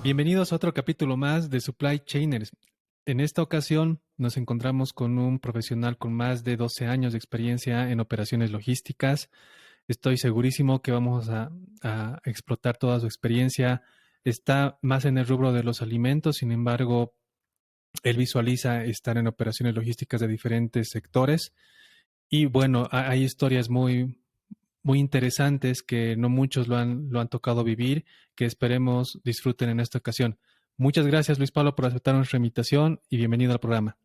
Bienvenidos a otro capítulo más de Supply Chainers. En esta ocasión nos encontramos con un profesional con más de 12 años de experiencia en operaciones logísticas. Estoy segurísimo que vamos a explotar toda su experiencia. Está más en el rubro de los alimentos, sin embargo, él visualiza estar en operaciones logísticas de diferentes sectores. Y bueno, hay historias muy interesantes que no muchos lo han tocado vivir, que esperemos disfruten en esta ocasión. Muchas gracias, Luis Pablo, por aceptar nuestra invitación y bienvenido al programa.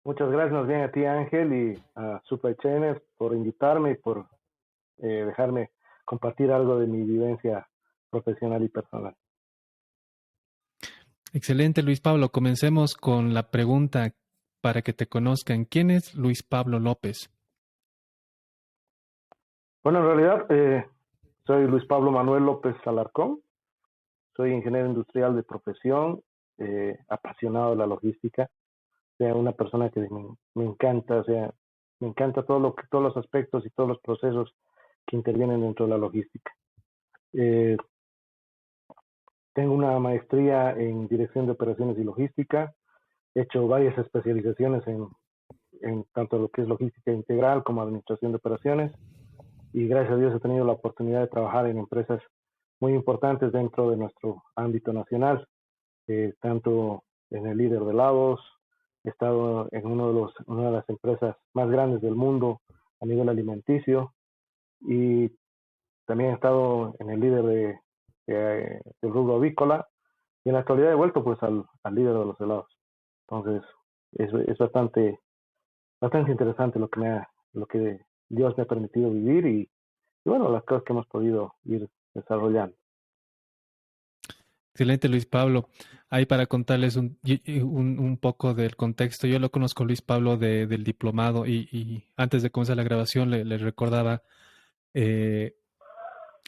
Muchas gracias más bien a ti, Ángel, y a Supply Chainers por invitarme y por dejarme compartir algo de mi vivencia profesional y personal. Excelente, Luis Pablo. Comencemos con la pregunta para que te conozcan. ¿Quién es Luis Pablo López? Bueno, en realidad soy Luis Pablo Manuel López Alarcón, soy ingeniero industrial de profesión, apasionado de la logística, o sea, una persona que me encanta, o sea, me encanta todos los aspectos y todos los procesos que intervienen dentro de la logística. Eh, Tengo una maestría en dirección de operaciones y logística. He hecho varias especializaciones en tanto lo que es logística integral como administración de operaciones. Y gracias a Dios he tenido la oportunidad de trabajar en empresas muy importantes dentro de nuestro ámbito nacional, tanto en el líder de helados, he estado en una de las empresas más grandes del mundo a nivel alimenticio y también he estado en el líder del rubro avícola y en la actualidad he vuelto pues al líder de los helados. Entonces es bastante interesante lo que Dios me ha permitido vivir y bueno, las cosas que hemos podido ir desarrollando. Excelente, Luis Pablo. Ahí para contarles un poco del contexto. Yo lo conozco, Luis Pablo, del diplomado y antes de comenzar la grabación le recordaba eh,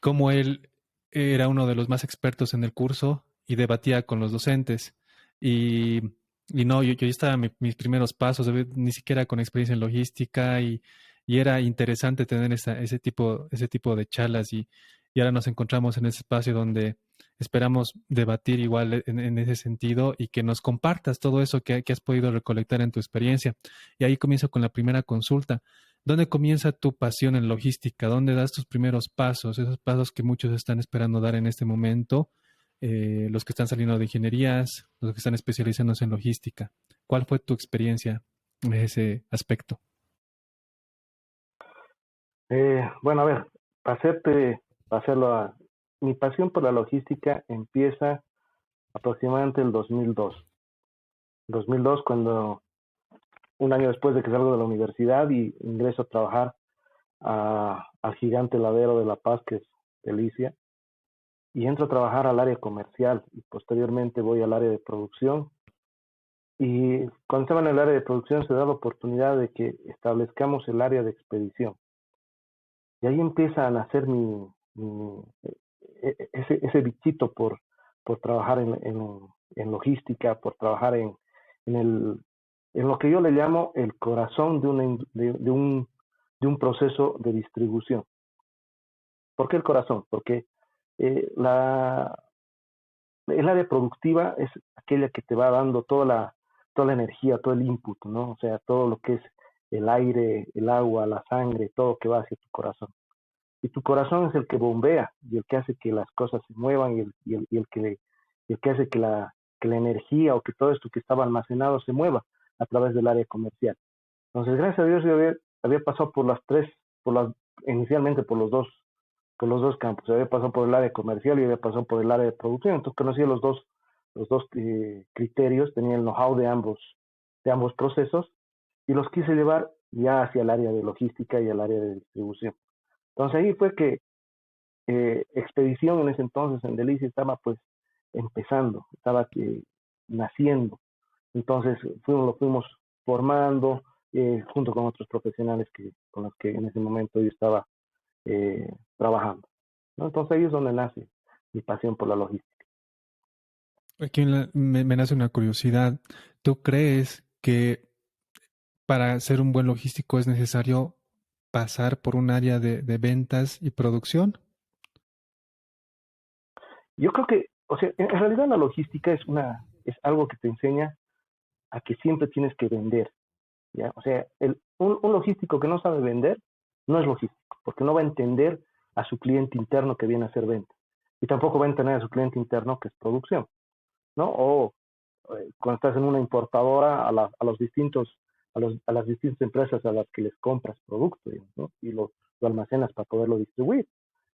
cómo él era uno de los más expertos en el curso y debatía con los docentes. Y, y no, yo estaba en mis primeros pasos, ni siquiera con experiencia en logística y era interesante tener ese tipo de charlas y ahora nos encontramos en ese espacio donde esperamos debatir igual en ese sentido y que nos compartas todo eso que has podido recolectar en tu experiencia. Y ahí comienzo con la primera consulta. ¿Dónde comienza tu pasión en logística? ¿Dónde das tus primeros pasos? Esos pasos que muchos están esperando dar en este momento, los que están saliendo de ingenierías, los que están especializándose en logística. ¿Cuál fue tu experiencia en ese aspecto? Bueno, a ver, para para hacerlo, mi pasión por la logística empieza aproximadamente el 2002. 2002 cuando un año después de que salgo de la universidad y ingreso a trabajar al gigante heladero de La Paz, que es Delicia, y entro a trabajar al área comercial y posteriormente voy al área de producción. Y cuando estaba en el área de producción se da la oportunidad de que establezcamos el área de expedición. Y ahí empieza a nacer ese bichito por trabajar en logística, por trabajar en, el, en lo que yo le llamo el corazón de un proceso de distribución. ¿Por qué el corazón? Porque eh, la, el área productiva es aquella que te va dando toda la energía, todo el input, ¿no? O sea, todo lo que es el aire, el agua, la sangre, todo que va hacia tu corazón. Y tu corazón es el que bombea y el que hace que las cosas se muevan y el que hace que la energía o que todo esto que estaba almacenado se mueva a través del área comercial. Entonces, gracias a Dios, yo había pasado por las tres, inicialmente por los dos campos. Había pasado por el área comercial y había pasado por el área de producción. Entonces, conocía los dos criterios, tenía el know-how de ambos procesos y los quise llevar ya hacia el área de logística y el área de distribución. Entonces ahí fue que Expedición en ese entonces en Delicia estaba pues empezando, estaba naciendo. Entonces lo fuimos formando junto con otros profesionales con los que en ese momento yo estaba trabajando, ¿no? Entonces ahí es donde nace mi pasión por la logística. Aquí me nace una curiosidad. ¿Tú crees que para ser un buen logístico es necesario pasar por un área de ventas y producción? Yo creo que o sea, en realidad la logística es algo que te enseña a que siempre tienes que vender, ¿ya? O sea, un logístico que no sabe vender no es logístico, porque no va a entender a su cliente interno que viene a hacer venta. Y tampoco va a entender a su cliente interno que es producción, ¿no? O cuando estás en una importadora, a las distintas empresas a las que les compras producto, digamos, ¿no? Y lo almacenas para poderlo distribuir.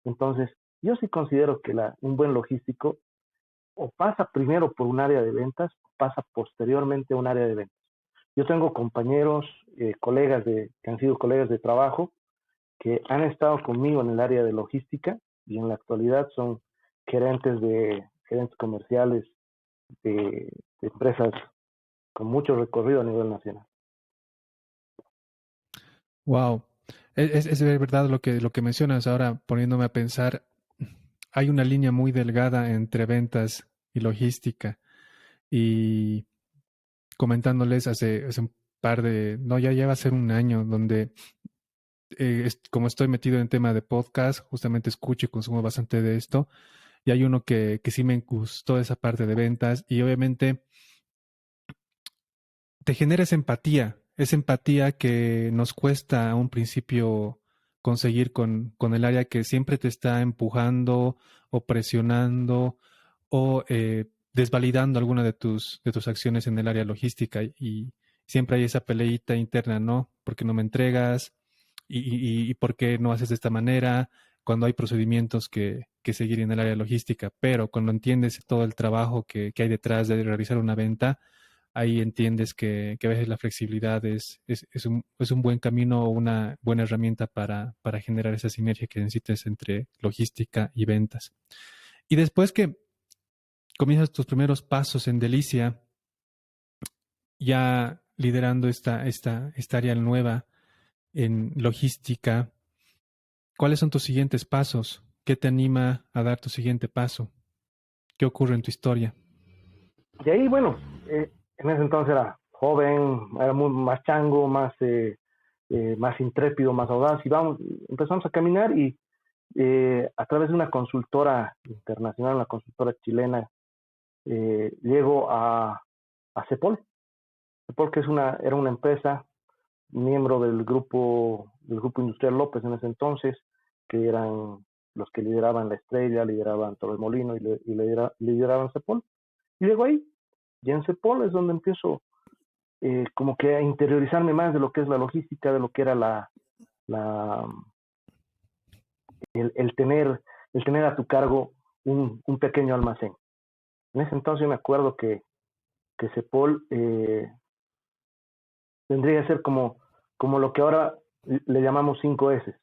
Entonces, yo sí considero que un buen logístico o pasa primero por un área de ventas o pasa posteriormente a un área de ventas. Yo tengo compañeros, que han sido colegas de trabajo, que han estado conmigo en el área de logística y en la actualidad son gerentes comerciales de empresas con mucho recorrido a nivel nacional. Wow. Es verdad lo que mencionas. Ahora, poniéndome a pensar, hay una línea muy delgada entre ventas y logística. Y comentándoles hace un par de, no, ya va a ser un año, donde como estoy metido en tema de podcast, justamente escucho y consumo bastante de esto. Y hay uno que sí me gustó esa parte de ventas y obviamente te genera esa empatía que nos cuesta a un principio conseguir con el área que siempre te está empujando o presionando o desvalidando alguna de tus acciones en el área logística. Y siempre hay esa peleita interna, ¿no? ¿Por qué no me entregas? Y por qué no haces de esta manera? Cuando hay procedimientos que seguir en el área logística, pero cuando entiendes todo el trabajo que hay detrás de realizar una venta, ahí entiendes que a veces la flexibilidad es un buen camino o una buena herramienta para generar esa sinergia que necesites entre logística y ventas. Y después que comienzas tus primeros pasos en Delicia, ya liderando esta área nueva en logística, ¿cuáles son tus siguientes pasos? ¿Qué te anima a dar tu siguiente paso? ¿Qué ocurre en tu historia? Y ahí, bueno, en ese entonces era joven, era más chango, más intrépido, más audaz, y empezamos a caminar y a través de una consultora internacional, una consultora chilena, llego a Cepol. Cepol, que era una empresa miembro del grupo industrial López en ese entonces, que eran los que lideraban La Estrella, lideraban Torremolino lideraban Cepol. Y luego ahí, ya en Cepol es donde empiezo como que a interiorizarme más de lo que es la logística, de lo que era la el tener a tu cargo un pequeño almacén. En ese entonces me acuerdo que Cepol tendría que ser como lo que ahora le llamamos 5S,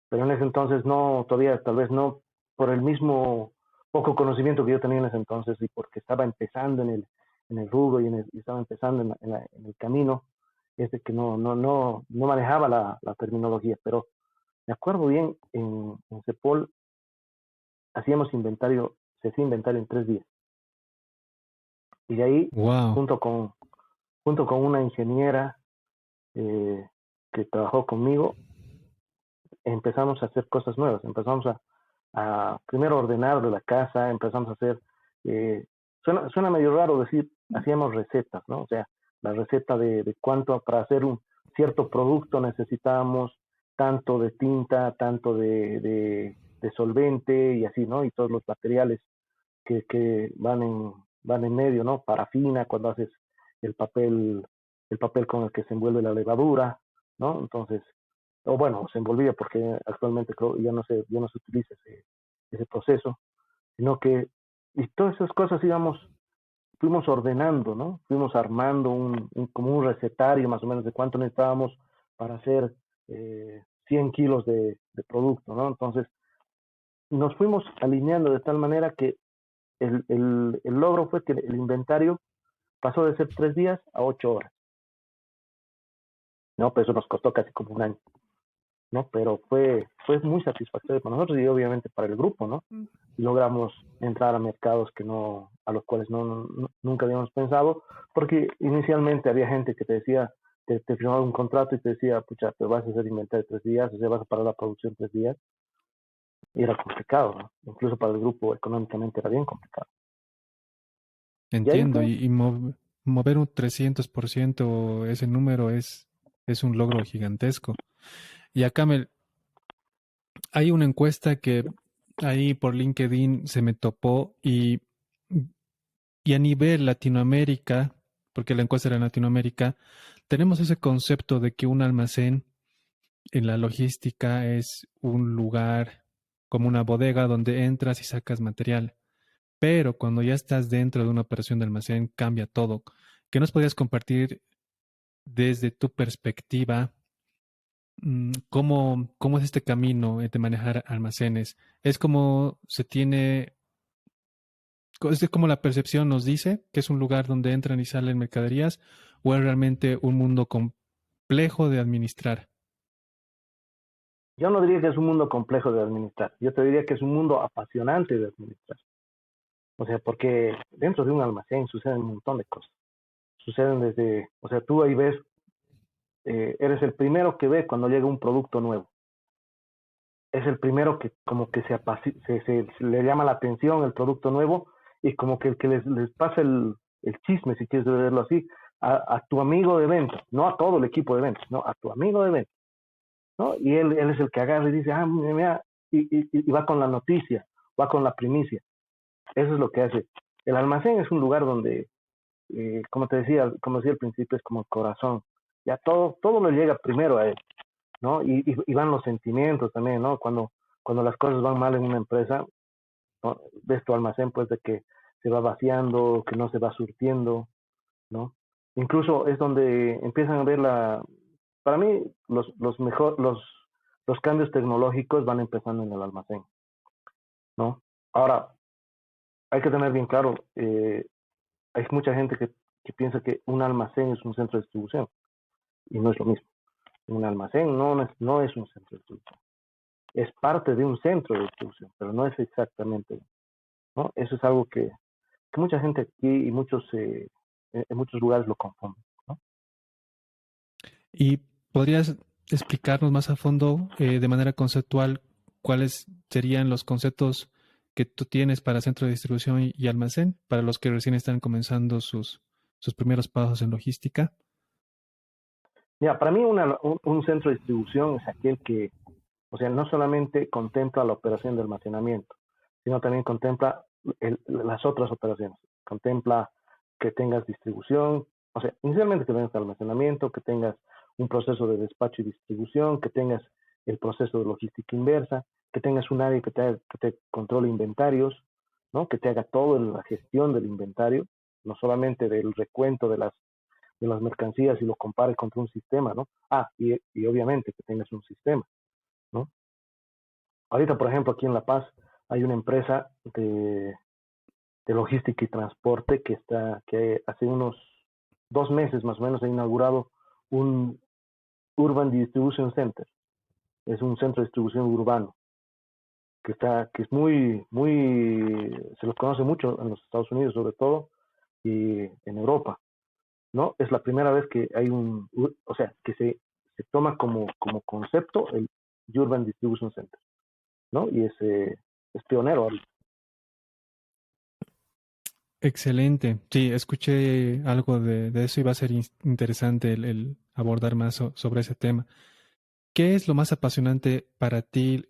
pero en ese entonces no, todavía tal vez no, por el mismo poco conocimiento que yo tenía en ese entonces y porque estaba empezando en el rubro y estaba empezando en el camino, que no manejaba la terminología, pero me acuerdo bien, en Cepol hacíamos inventario, se hacía inventario en 3 días. Y de ahí, Wow. junto con, junto con una ingeniera eh, que trabajó conmigo, empezamos a hacer cosas nuevas. Empezamos a primero ordenar de la casa, empezamos a hacer, eh, suena medio raro decir, hacíamos recetas, ¿no? O sea, la receta de cuánto para hacer un cierto producto necesitábamos tanto de tinta, tanto de solvente y así, ¿no? Y todos los materiales que van en medio, ¿no? Parafina, cuando haces el papel, el papel con el que se envuelve la levadura, ¿no? Entonces, o bueno, se envolvía porque actualmente creo ya no se utiliza ese proceso, sino que, y todas esas cosas fuimos ordenando, ¿no? Fuimos armando como un recetario más o menos de cuánto necesitábamos para hacer 100 kilos de producto, ¿no? Entonces, nos fuimos alineando de tal manera que el logro fue que el inventario pasó de ser 3 días a 8 horas, ¿no? Pues eso nos costó casi como un año, ¿no? Pero fue muy satisfactorio para nosotros y obviamente para el grupo, ¿no? Y logramos entrar a mercados a los cuales nunca habíamos pensado, porque inicialmente había gente que te decía, te firmaba un contrato y te decía, pucha, te vas a hacer inventario 3 días, o sea, vas a parar la producción 3 días, y era complicado, ¿no? Incluso para el grupo económicamente era bien complicado. Y ahí entiendo. fue. Mover un 300% ese número es un logro gigantesco. Y acá hay una encuesta que ahí por LinkedIn se me topó y a nivel Latinoamérica, porque la encuesta era en Latinoamérica, tenemos ese concepto de que un almacén en la logística es un lugar como una bodega donde entras y sacas material. Pero cuando ya estás dentro de una operación de almacén, cambia todo. ¿Qué nos podrías compartir desde tu perspectiva? ¿Cómo es este camino de manejar almacenes? ¿Es como se tiene, es como la percepción nos dice, que es un lugar donde entran y salen mercaderías, o es realmente un mundo complejo de administrar? Yo no diría que es un mundo complejo de administrar, yo te diría que es un mundo apasionante de administrar. O sea, porque dentro de un almacén suceden un montón de cosas. Suceden desde, o sea, tú ahí ves, eres el primero que ve cuando llega un producto nuevo. Es el primero que como que se le llama la atención el producto nuevo y como que el que les pasa el chisme, si quieres verlo así, a tu amigo de ventas, no a todo el equipo de ventas, no, a tu amigo de ventas, ¿no? Y él es el que agarra y dice, mira, y va con la noticia, va con la primicia. Eso es lo que hace. El almacén es un lugar donde, como decía al principio, es como el corazón. Ya todo lo llega primero a él, ¿no? Y van los sentimientos también, ¿no? Cuando las cosas van mal en una empresa, ¿no? Ves tu almacén, pues, de que se va vaciando, que no se va surtiendo, ¿no? Incluso es donde empiezan a ver para mí, los cambios tecnológicos van empezando en el almacén, ¿no? Ahora, hay que tener bien claro, hay mucha gente que piensa que un almacén es un centro de distribución, y no es lo mismo. Un almacén no es un centro de distribución. Es parte de un centro de distribución, pero no es exactamente, ¿no? Eso es algo que mucha gente aquí y en muchos lugares lo confunden, ¿no? ¿Y podrías explicarnos más a fondo, de manera conceptual, cuáles serían los conceptos que tú tienes para centro de distribución y almacén, para los que recién están comenzando sus primeros pasos en logística? Mira, para mí un centro de distribución es aquel que, o sea, no solamente contempla la operación de almacenamiento, sino también contempla las otras operaciones. Contempla que tengas distribución, o sea, inicialmente que tengas almacenamiento, que tengas un proceso de despacho y distribución, que tengas el proceso de logística inversa, que tengas un área que te controle inventarios, ¿no? Que te haga toda la gestión del inventario, no solamente del recuento de las mercancías y lo compare contra un sistema, ¿no? Y obviamente que tengas un sistema, ¿no? Ahorita, por ejemplo, aquí en La Paz hay una empresa de logística y transporte que hace unos 2 meses más o menos ha inaugurado un Urban Distribution Center. Es un centro de distribución urbano que es se los conoce mucho en los Estados Unidos sobre todo y en Europa, ¿no? Es la primera vez que hay o sea, que se toma como concepto el Urban Distribution Center, ¿no? Y es pionero ahorita. Excelente. Sí, escuché algo de eso y va a ser interesante el abordar más sobre ese tema. ¿Qué es lo más apasionante para ti,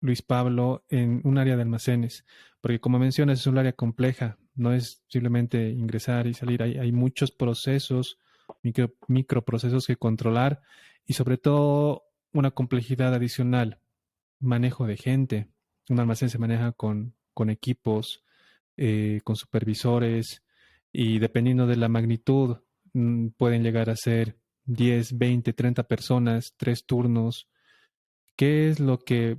Luis Pablo, en un área de almacenes? Porque como mencionas, es un área compleja, no es simplemente ingresar y salir, hay muchos procesos, microprocesos que controlar y sobre todo una complejidad adicional, manejo de gente. Un almacén se maneja con equipos, con supervisores y dependiendo de la magnitud, pueden llegar a ser 10, 20, 30 personas, 3 turnos. ¿Qué es lo que,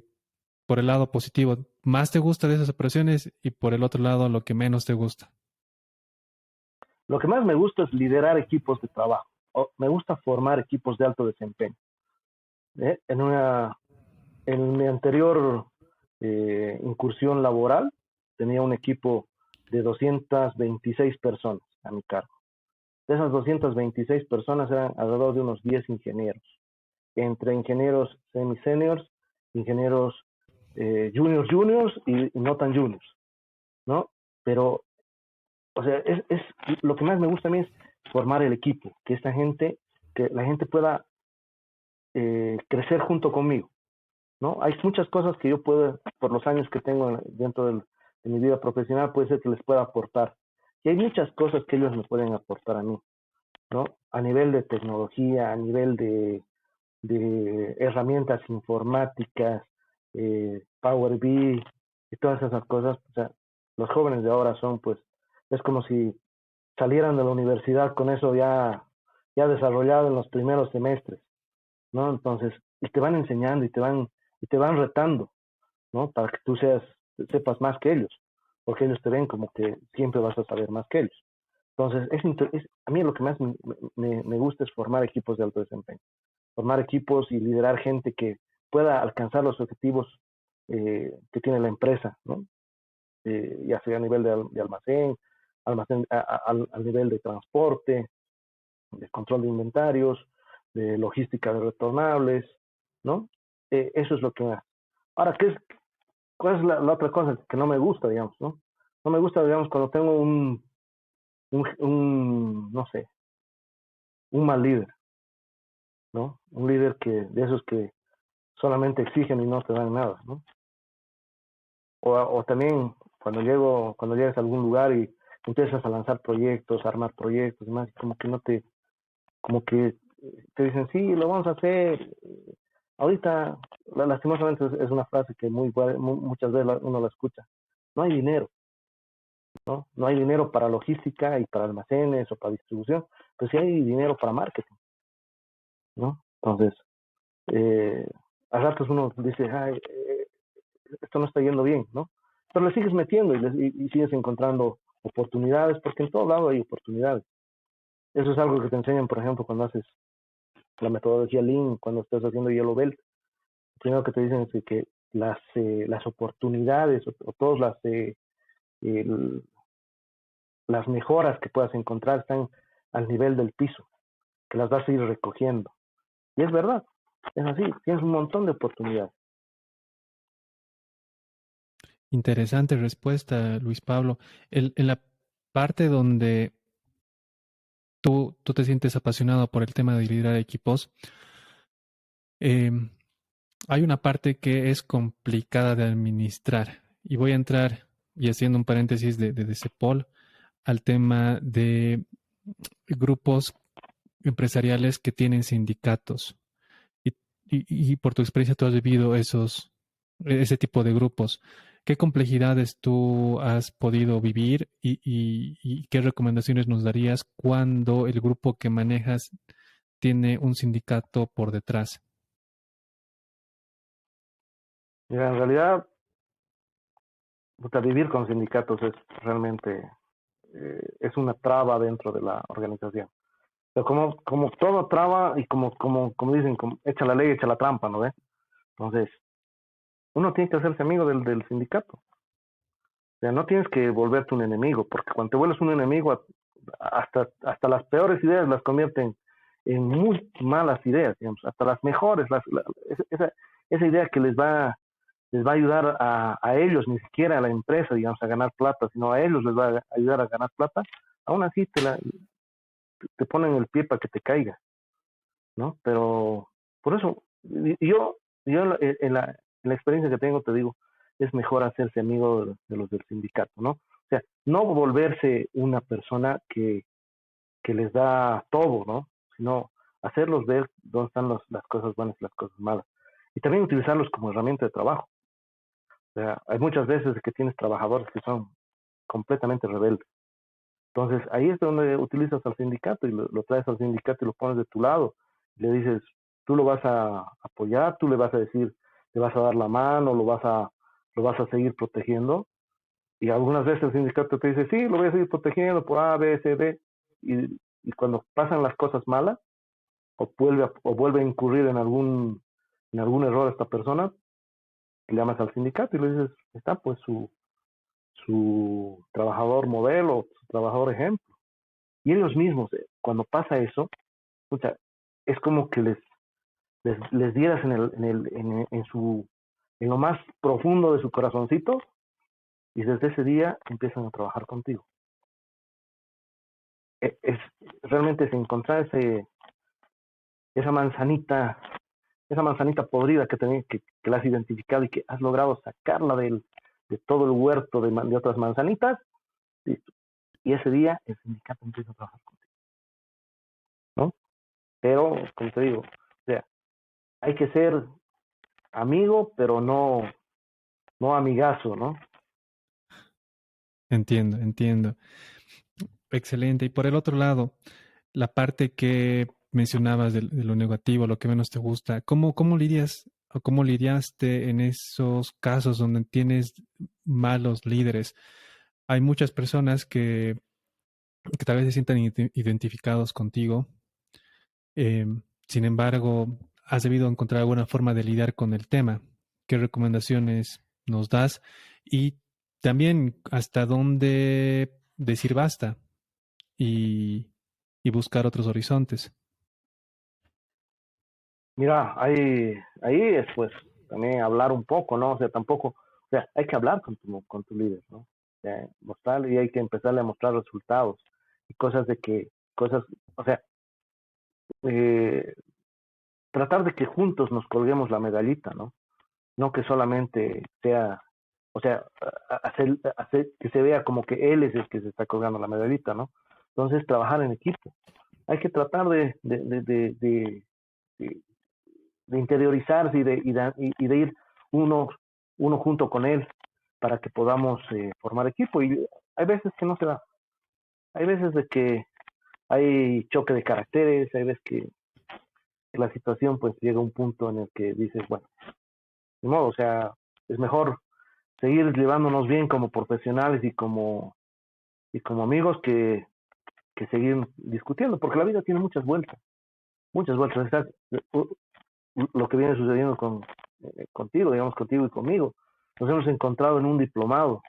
por el lado positivo, más te gusta de esas operaciones y por el otro lado, lo que menos te gusta? Lo que más me gusta es liderar equipos de trabajo. Me gusta formar equipos de alto desempeño. ¿Eh? En mi anterior incursión laboral tenía un equipo de 226 personas a mi cargo. De esas 226 personas eran alrededor de unos 10 ingenieros, entre ingenieros semi-seniors, ingenieros juniors y no tan juniors, ¿no? Pero o sea, es lo que más me gusta a mí es formar el equipo, que esta gente, que la gente pueda crecer junto conmigo, ¿no? Hay muchas cosas que yo puedo, por los años que tengo dentro de mi vida profesional, puede ser que les pueda aportar. Y hay muchas cosas que ellos me pueden aportar a mí, ¿no? A nivel de tecnología, a nivel de herramientas informáticas, Power BI y todas esas cosas. O sea, los jóvenes de ahora son, pues, es como si salieran de la universidad con eso ya desarrollado en los primeros semestres, ¿no? Entonces, y te van enseñando y te van retando, ¿no? Para que tú sepas más que ellos, porque ellos te ven como que siempre vas a saber más que ellos. Entonces, a mí lo que más me gusta es formar equipos de alto desempeño, formar equipos y liderar gente que pueda alcanzar los objetivos que tiene la empresa, ¿no? Ya sea a nivel de almacén, al nivel de transporte, de control de inventarios, de logística de retornables, ¿no? Eso es lo que más. Ahora, ¿cuál es la otra cosa que no me gusta, digamos, ¿no? No me gusta, digamos, cuando tengo no sé, un mal líder, ¿no? Un líder de esos que solamente exigen y no te dan nada, ¿no? O también cuando llegas a algún lugar y empiezas a lanzar proyectos, a armar proyectos y más, como que no como que te dicen, sí, lo vamos a hacer. Ahorita, lastimosamente, es una frase que muchas veces uno la escucha. No hay dinero, ¿no? No hay dinero para logística y para almacenes o para distribución, pero sí hay dinero para marketing, ¿no? Entonces, eh, a ratos uno dice, ay, esto no está yendo bien, ¿no? Pero le sigues metiendo y sigues encontrando oportunidades, porque en todo lado hay oportunidades. Eso es algo que te enseñan, por ejemplo, cuando haces la metodología Lean, cuando estás haciendo Yellow Belt. Lo primero que te dicen es que las oportunidades o todas el, las mejoras que puedas encontrar están al nivel del piso, que las vas a ir recogiendo. Y es verdad, es así, tienes un montón de oportunidades. Interesante respuesta, Luis Pablo. En la parte donde tú te sientes apasionado por el tema de liderar equipos, em, hay una parte que es complicada de administrar. Y voy a entrar, y haciendo un paréntesis de CEPOL, al tema de grupos empresariales que tienen sindicatos. Y, y por tu experiencia tú has vivido ese tipo de grupos. ¿Qué complejidades tú has podido vivir y qué recomendaciones nos darías cuando el grupo que manejas tiene un sindicato por detrás? Mira, en realidad, vivir con sindicatos es realmente, es una traba dentro de la organización. Pero como todo traba y como dicen, echa la ley, echa la trampa, ¿no ves? Entonces, uno tiene que hacerse amigo del sindicato. O sea, no tienes que volverte un enemigo, porque cuando te vuelves un enemigo, hasta las peores ideas las convierten en muy malas ideas, digamos, hasta las mejores, esa idea que les va a ayudar a ellos, ni siquiera a la empresa, digamos, a ganar plata, sino a ellos les va a ayudar a ganar plata, aún así te ponen el pie para que te caiga, ¿no? Pero por eso, yo en la experiencia que tengo, te digo, es mejor hacerse amigo de los del sindicato, ¿no? O sea, no volverse una persona que les da todo, ¿no? Sino hacerlos ver dónde están las cosas buenas y las cosas malas. Y también utilizarlos como herramienta de trabajo. O sea, hay muchas veces que tienes trabajadores que son completamente rebeldes. Entonces, ahí es donde utilizas al sindicato y lo traes al sindicato y lo pones de tu lado. Y le dices, tú lo vas a apoyar, tú le vas a decir, le vas a dar la mano, lo vas a seguir protegiendo. Y algunas veces el sindicato te dice, sí, lo voy a seguir protegiendo por A, B, C, D. Y cuando pasan las cosas malas, o vuelve a incurrir en algún error esta persona, le llamas al sindicato y le dices, está pues su trabajador modelo, su trabajador ejemplo. Y ellos mismos, cuando pasa eso, pucha, es como que les dieras en lo más profundo de su corazoncito y desde ese día empiezan a trabajar contigo. es realmente es encontrar esa manzanita, esa manzanita podrida que la has identificado y que has logrado sacarla de todo el huerto de otras manzanitas, listo. Y ese día el sindicato empieza a trabajar contigo, ¿no? Pero, como te digo, o sea, hay que ser amigo, pero no amigazo, ¿no? Entiendo, entiendo. Excelente. Y por el otro lado, la parte que mencionabas de lo negativo, lo que menos te gusta, ¿cómo lidias o cómo lidiaste en esos casos donde tienes malos líderes? Hay muchas personas que tal vez se sientan identificados contigo. Sin embargo, has debido encontrar alguna forma de lidiar con el tema. ¿Qué recomendaciones nos das? Y también hasta dónde decir basta y, y buscar otros horizontes. Mira, ahí es pues también hablar un poco, ¿no? O sea, tampoco, o sea, hay que hablar con tu líder, ¿no? O sea, mostrarle y hay que empezarle a mostrar resultados y cosas, o sea, eh, tratar de que juntos nos colguemos la medallita, ¿no? No que solamente sea, o sea, hacer que se vea como que él es el que se está colgando la medallita, ¿no? Entonces, trabajar en equipo. Hay que tratar de, de interiorizarse y de ir uno, uno junto con él para que podamos formar equipo. Y hay veces que no se da. Hay veces de que hay choque de caracteres, hay veces que la situación pues llega a un punto en el que dices, bueno, de modo, o sea, es mejor seguir llevándonos bien como profesionales y como amigos que seguir discutiendo, porque la vida tiene muchas vueltas, muchas vueltas. Está, lo que viene sucediendo contigo, digamos, contigo y conmigo. Nos hemos encontrado en un diplomado,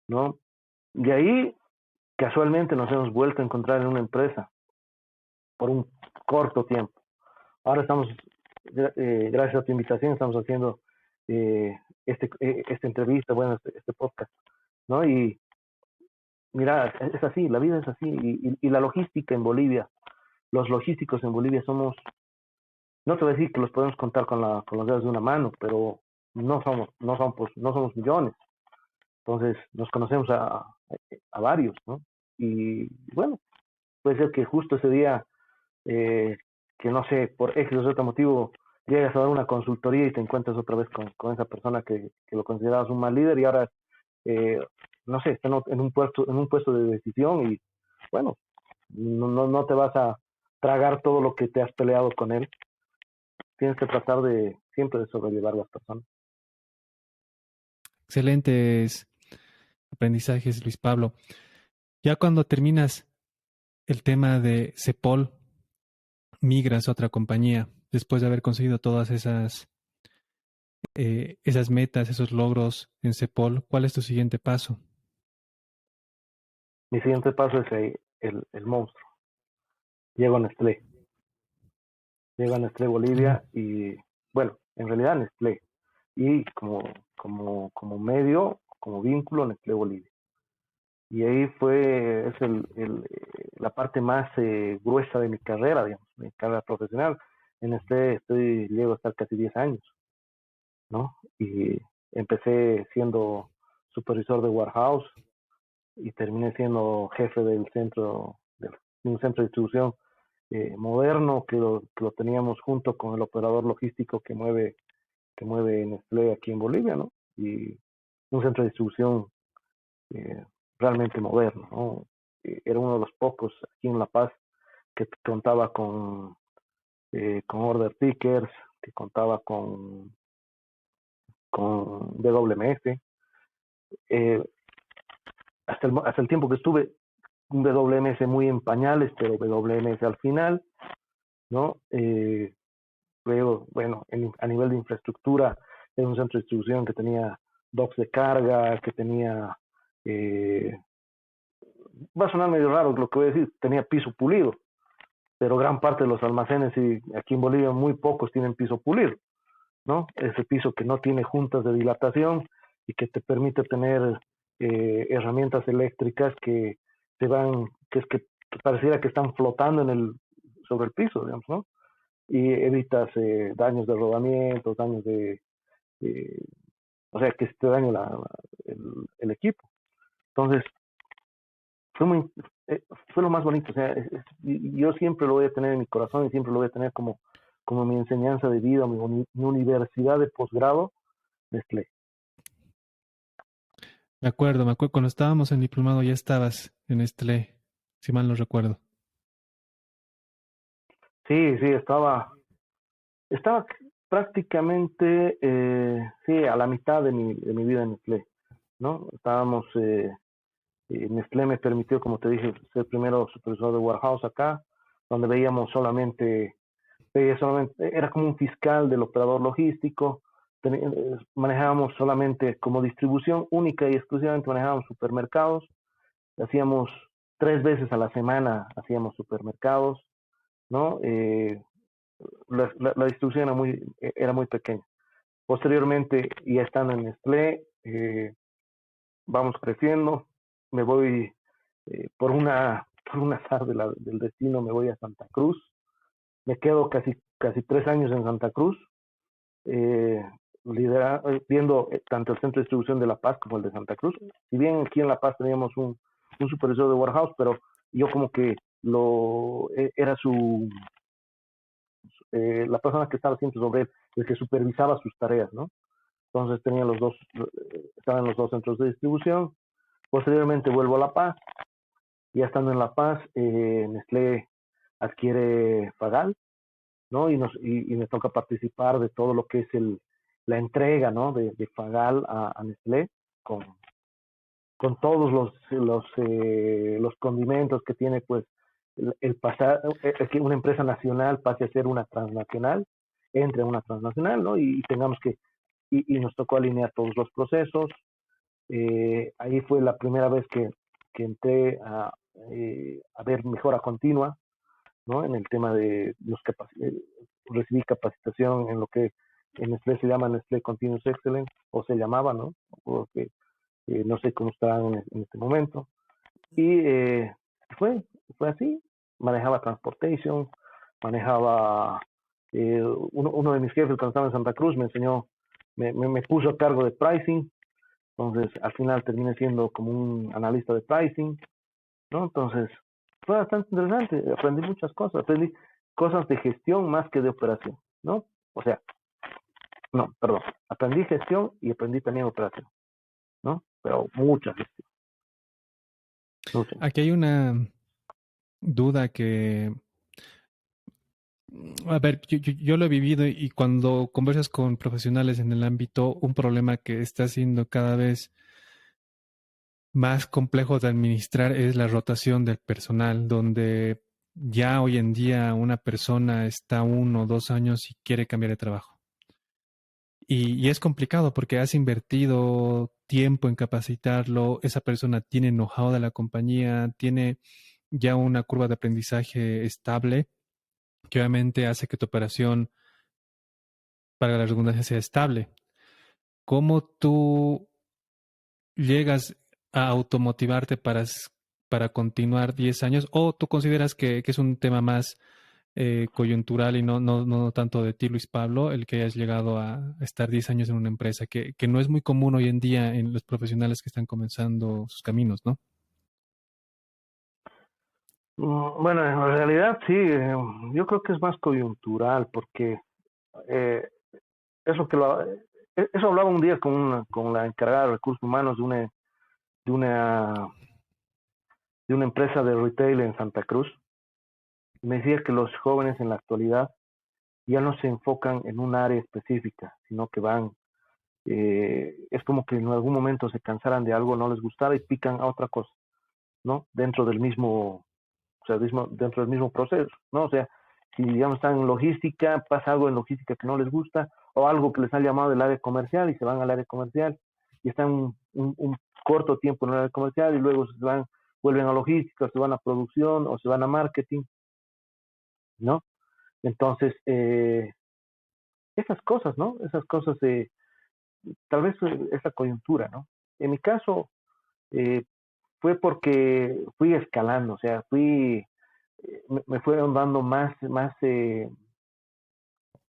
¿no? De ahí, casualmente, nos hemos vuelto a encontrar en una empresa por un corto tiempo. Ahora estamos, gracias a tu invitación, estamos haciendo esta entrevista, bueno, este podcast, ¿no? Y mira, es así, la vida es así. Y la logística en Bolivia, los logísticos en Bolivia somos, no te voy a decir que los podemos contar con los dedos de una mano, pero no somos millones. Entonces nos conocemos a varios, ¿no? Y bueno, puede ser que justo ese día, eh, que no sé, por X o otro motivo, llegas a dar una consultoría y te encuentras otra vez con esa persona que lo considerabas un mal líder y ahora, eh, no sé, está en un puesto de decisión y bueno, no te vas a tragar todo lo que te has peleado con él. Tienes que tratar de siempre de sobrellevar a las personas. Excelentes aprendizajes, Luis Pablo. Ya cuando terminas el tema de CEPOL, migras a otra compañía después de haber conseguido todas esas metas, esos logros en CEPOL. ¿Cuál es tu siguiente paso? Mi siguiente paso es el monstruo. Llego a Nestlé. Llego a Nestlé Mm. Bolivia y, bueno, en realidad Nestlé. Y como medio, como vínculo, Nestlé Bolivia. Y ahí la parte más gruesa de mi carrera, digamos, mi carrera profesional. En llego a estar casi 10 años, ¿no? Y empecé siendo supervisor de warehouse y terminé siendo jefe de un centro de distribución moderno que lo teníamos junto con el operador logístico que mueve Nestlé aquí en Bolivia, ¿no? Y un centro de distribución eh, realmente moderno, ¿no? Era uno de los pocos aquí en La Paz que contaba con order pickers, que contaba con WMS. Eh, hasta el tiempo que estuve, un WMS muy en pañales, pero WMS al final, ¿no? Luego, bueno, a nivel de infraestructura, era un centro de distribución que tenía docks de carga, que tenía, eh, va a sonar medio raro lo que voy a decir, tenía piso pulido, pero gran parte de los almacenes y aquí en Bolivia muy pocos tienen piso pulido, ¿no? Ese piso que no tiene juntas de dilatación y que te permite tener herramientas eléctricas que te van, que pareciera que están flotando sobre el piso, digamos, ¿no? Y evitas daños de rodamiento, daños eh, o sea, que se te dañe el equipo. Entonces, fue muy, fue lo más bonito. O sea, yo siempre lo voy a tener en mi corazón y siempre lo voy a tener como mi enseñanza de vida, mi universidad de posgrado, Nestlé. Me acuerdo, cuando estábamos en diplomado ya estabas en Nestlé, si mal no recuerdo. Sí, sí, estaba prácticamente, sí, a la mitad de mi vida en Nestlé, ¿no? Nestlé me permitió, como te dije, ser primero supervisor de warehouse acá, donde era como un fiscal del operador logístico, manejábamos solamente como distribución única y exclusivamente manejábamos supermercados, hacíamos 3 veces a la semana, hacíamos supermercados, ¿no? La distribución era muy pequeña. Posteriormente, ya estando en Nestlé, vamos creciendo, me voy por un azar del destino, me voy a Santa Cruz, me quedo casi 3 años en Santa Cruz, eh, viendo tanto el centro de distribución de La Paz como el de Santa Cruz. Si bien aquí en La Paz teníamos un supervisor de warehouse, pero yo como que era la persona que estaba siempre sobre él, el que supervisaba sus tareas, ¿no? Entonces estaban los dos centros de distribución. Posteriormente vuelvo a La Paz. Ya estando en La Paz, Nestlé adquiere Fagal, ¿no? Y me toca participar de todo lo que es la entrega, ¿no? De Fagal a Nestlé con, con todos los condimentos que tiene, pues, el pasar, que una empresa nacional pase a ser una transnacional, entre a una transnacional, ¿no? Y tengamos y nos tocó alinear todos los procesos. Ahí fue la primera vez que entré a ver mejora continua, ¿no? En el tema de recibí capacitación en lo que en Nestlé se llama Nestlé Continuous Excellence, o se llamaba, ¿no? Porque no sé cómo están en este momento. Y fue, fue así. Manejaba transportation, manejaba uno de mis jefes cuando estaba en Santa Cruz me enseñó, me puso a cargo de pricing. Entonces, al final terminé siendo como un analista de pricing, ¿no? Entonces, fue bastante interesante, aprendí muchas cosas, aprendí cosas de gestión más que de operación, ¿no? O sea, no, perdón, aprendí gestión y aprendí también operación, ¿no? Pero mucha gestión, mucha. Aquí hay una duda a ver, yo lo he vivido y cuando conversas con profesionales en el ámbito, un problema que está siendo cada vez más complejo de administrar es la rotación del personal, donde ya hoy en día una persona está 1 o 2 años y quiere cambiar de trabajo. Y es complicado porque has invertido tiempo en capacitarlo, esa persona tiene know-how de la compañía, tiene ya una curva de aprendizaje estable, que obviamente hace que tu operación, para la redundancia, sea estable. ¿Cómo tú llegas a automotivarte para continuar 10 años? ¿O tú consideras que es un tema más coyuntural y no tanto de ti, Luis Pablo, el que hayas llegado a estar 10 años en una empresa, que no es muy común hoy en día en los profesionales que están comenzando sus caminos, ¿no? Bueno, en realidad sí, yo creo que es más coyuntural porque eh, eso eso hablaba un día con la encargada de recursos humanos de una, de una empresa de retail en Santa Cruz. Me decía que los jóvenes en la actualidad ya no se enfocan en un área específica, sino que es como que en algún momento se cansaran de algo, no les gustara y pican a otra cosa, ¿no? Dentro del mismo proceso, ¿no? O sea, si digamos están en logística, pasa algo en logística que no les gusta, o algo que les ha llamado del área comercial y se van al área comercial y están un corto tiempo en el área comercial y luego vuelven a logística, se van a producción o se van a marketing, ¿no? Entonces, esas cosas, ¿no? Esas cosas, tal vez esa coyuntura, ¿no? En mi caso, eh, fue porque fui escalando, o sea, me fueron dando más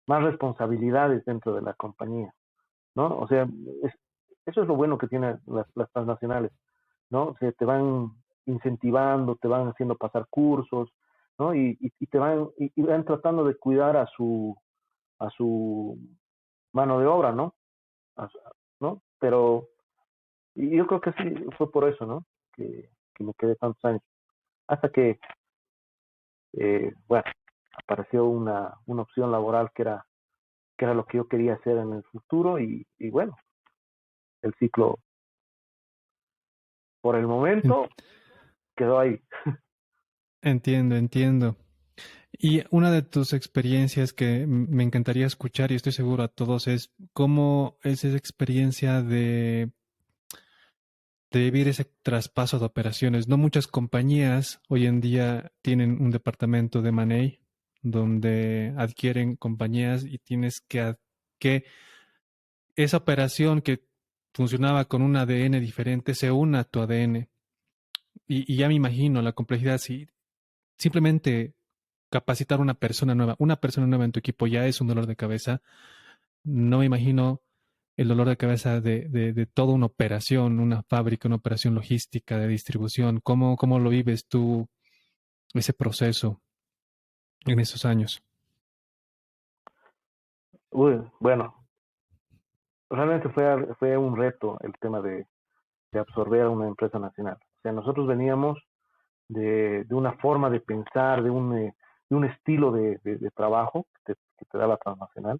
responsabilidades dentro de la compañía, ¿no? O sea, eso es lo bueno que tienen las transnacionales, ¿no? O sea, te van incentivando, te van haciendo pasar cursos, ¿no? Y y van tratando de cuidar a su mano de obra, ¿no? ¿No? Pero y yo creo que sí, fue por eso, ¿no? Que me quedé tantos años. Hasta que, bueno, apareció una opción laboral que era lo que yo quería hacer en el futuro y bueno, el ciclo por el En- momento quedó ahí. Entiendo, entiendo. Y una de tus experiencias que me encantaría escuchar, y estoy seguro a todos, es cómo es esa experiencia de vivir ese traspaso de operaciones. No muchas compañías hoy en día tienen un departamento de M&A donde adquieren compañías y tienes que esa operación que funcionaba con un ADN diferente se una a tu ADN. Y ya me imagino la complejidad. Si simplemente capacitar una persona nueva en tu equipo ya es un dolor de cabeza, no me imagino el dolor de cabeza de toda una operación, una fábrica, una operación logística de distribución. ¿Cómo lo vives tú, ese proceso en esos años? Uy, bueno, realmente fue un reto el tema de absorber a una empresa nacional. O sea, nosotros veníamos de una forma de pensar, de un estilo de trabajo que te da la transnacional,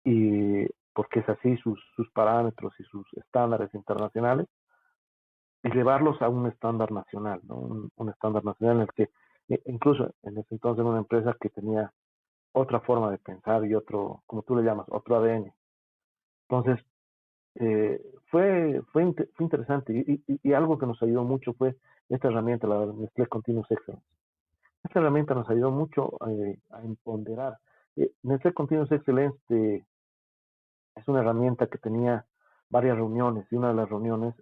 y porque es así sus parámetros y sus estándares internacionales, y llevarlos a un estándar nacional, ¿no? Un estándar nacional en el que, incluso en ese entonces, era una empresa que tenía otra forma de pensar y otro, como tú le llamas, otro ADN. Entonces, fue interesante y algo que nos ayudó mucho fue esta herramienta, la Nestlé Continuous Excellence. Esta herramienta nos ayudó mucho a empoderar. Nestlé Continuous Excellence es una herramienta que tenía varias reuniones y una de las reuniones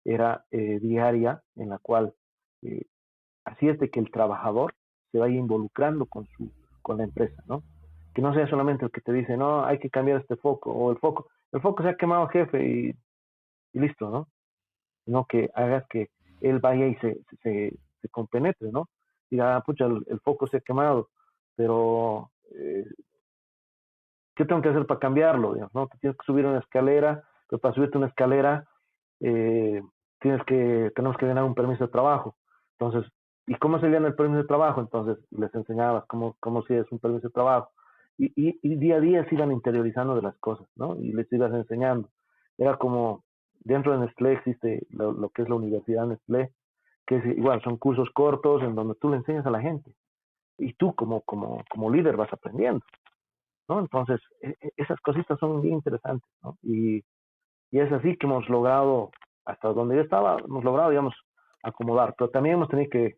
era diaria en la cual eh, así es de que el trabajador se vaya involucrando con la empresa, ¿no? Que no sea solamente el que te dice, no, hay que cambiar este foco, o el foco se ha quemado, jefe, y listo, ¿no? Sino que hagas que él vaya y se compenetre, ¿no? Diga, ah, pucha, el foco se ha quemado, pero ¿qué tengo que hacer para cambiarlo? Digamos, ¿no? Te tienes que subir una escalera, pero para subirte una escalera eh, tenemos que llenar un permiso de trabajo. Entonces, ¿y cómo se llena el permiso de trabajo? Entonces, les enseñabas cómo se es un permiso de trabajo. Y día a día se iban interiorizando de las cosas, ¿no? Y les ibas enseñando. Era como, dentro de Nestlé existe lo que es la Universidad Nestlé, que es igual, son cursos cortos en donde tú le enseñas a la gente. Y tú como líder vas aprendiendo, ¿no? Entonces, esas cositas son bien interesantes, ¿no? Y es así que hemos logrado, hasta donde yo estaba, hemos logrado, digamos, acomodar, pero también hemos tenido que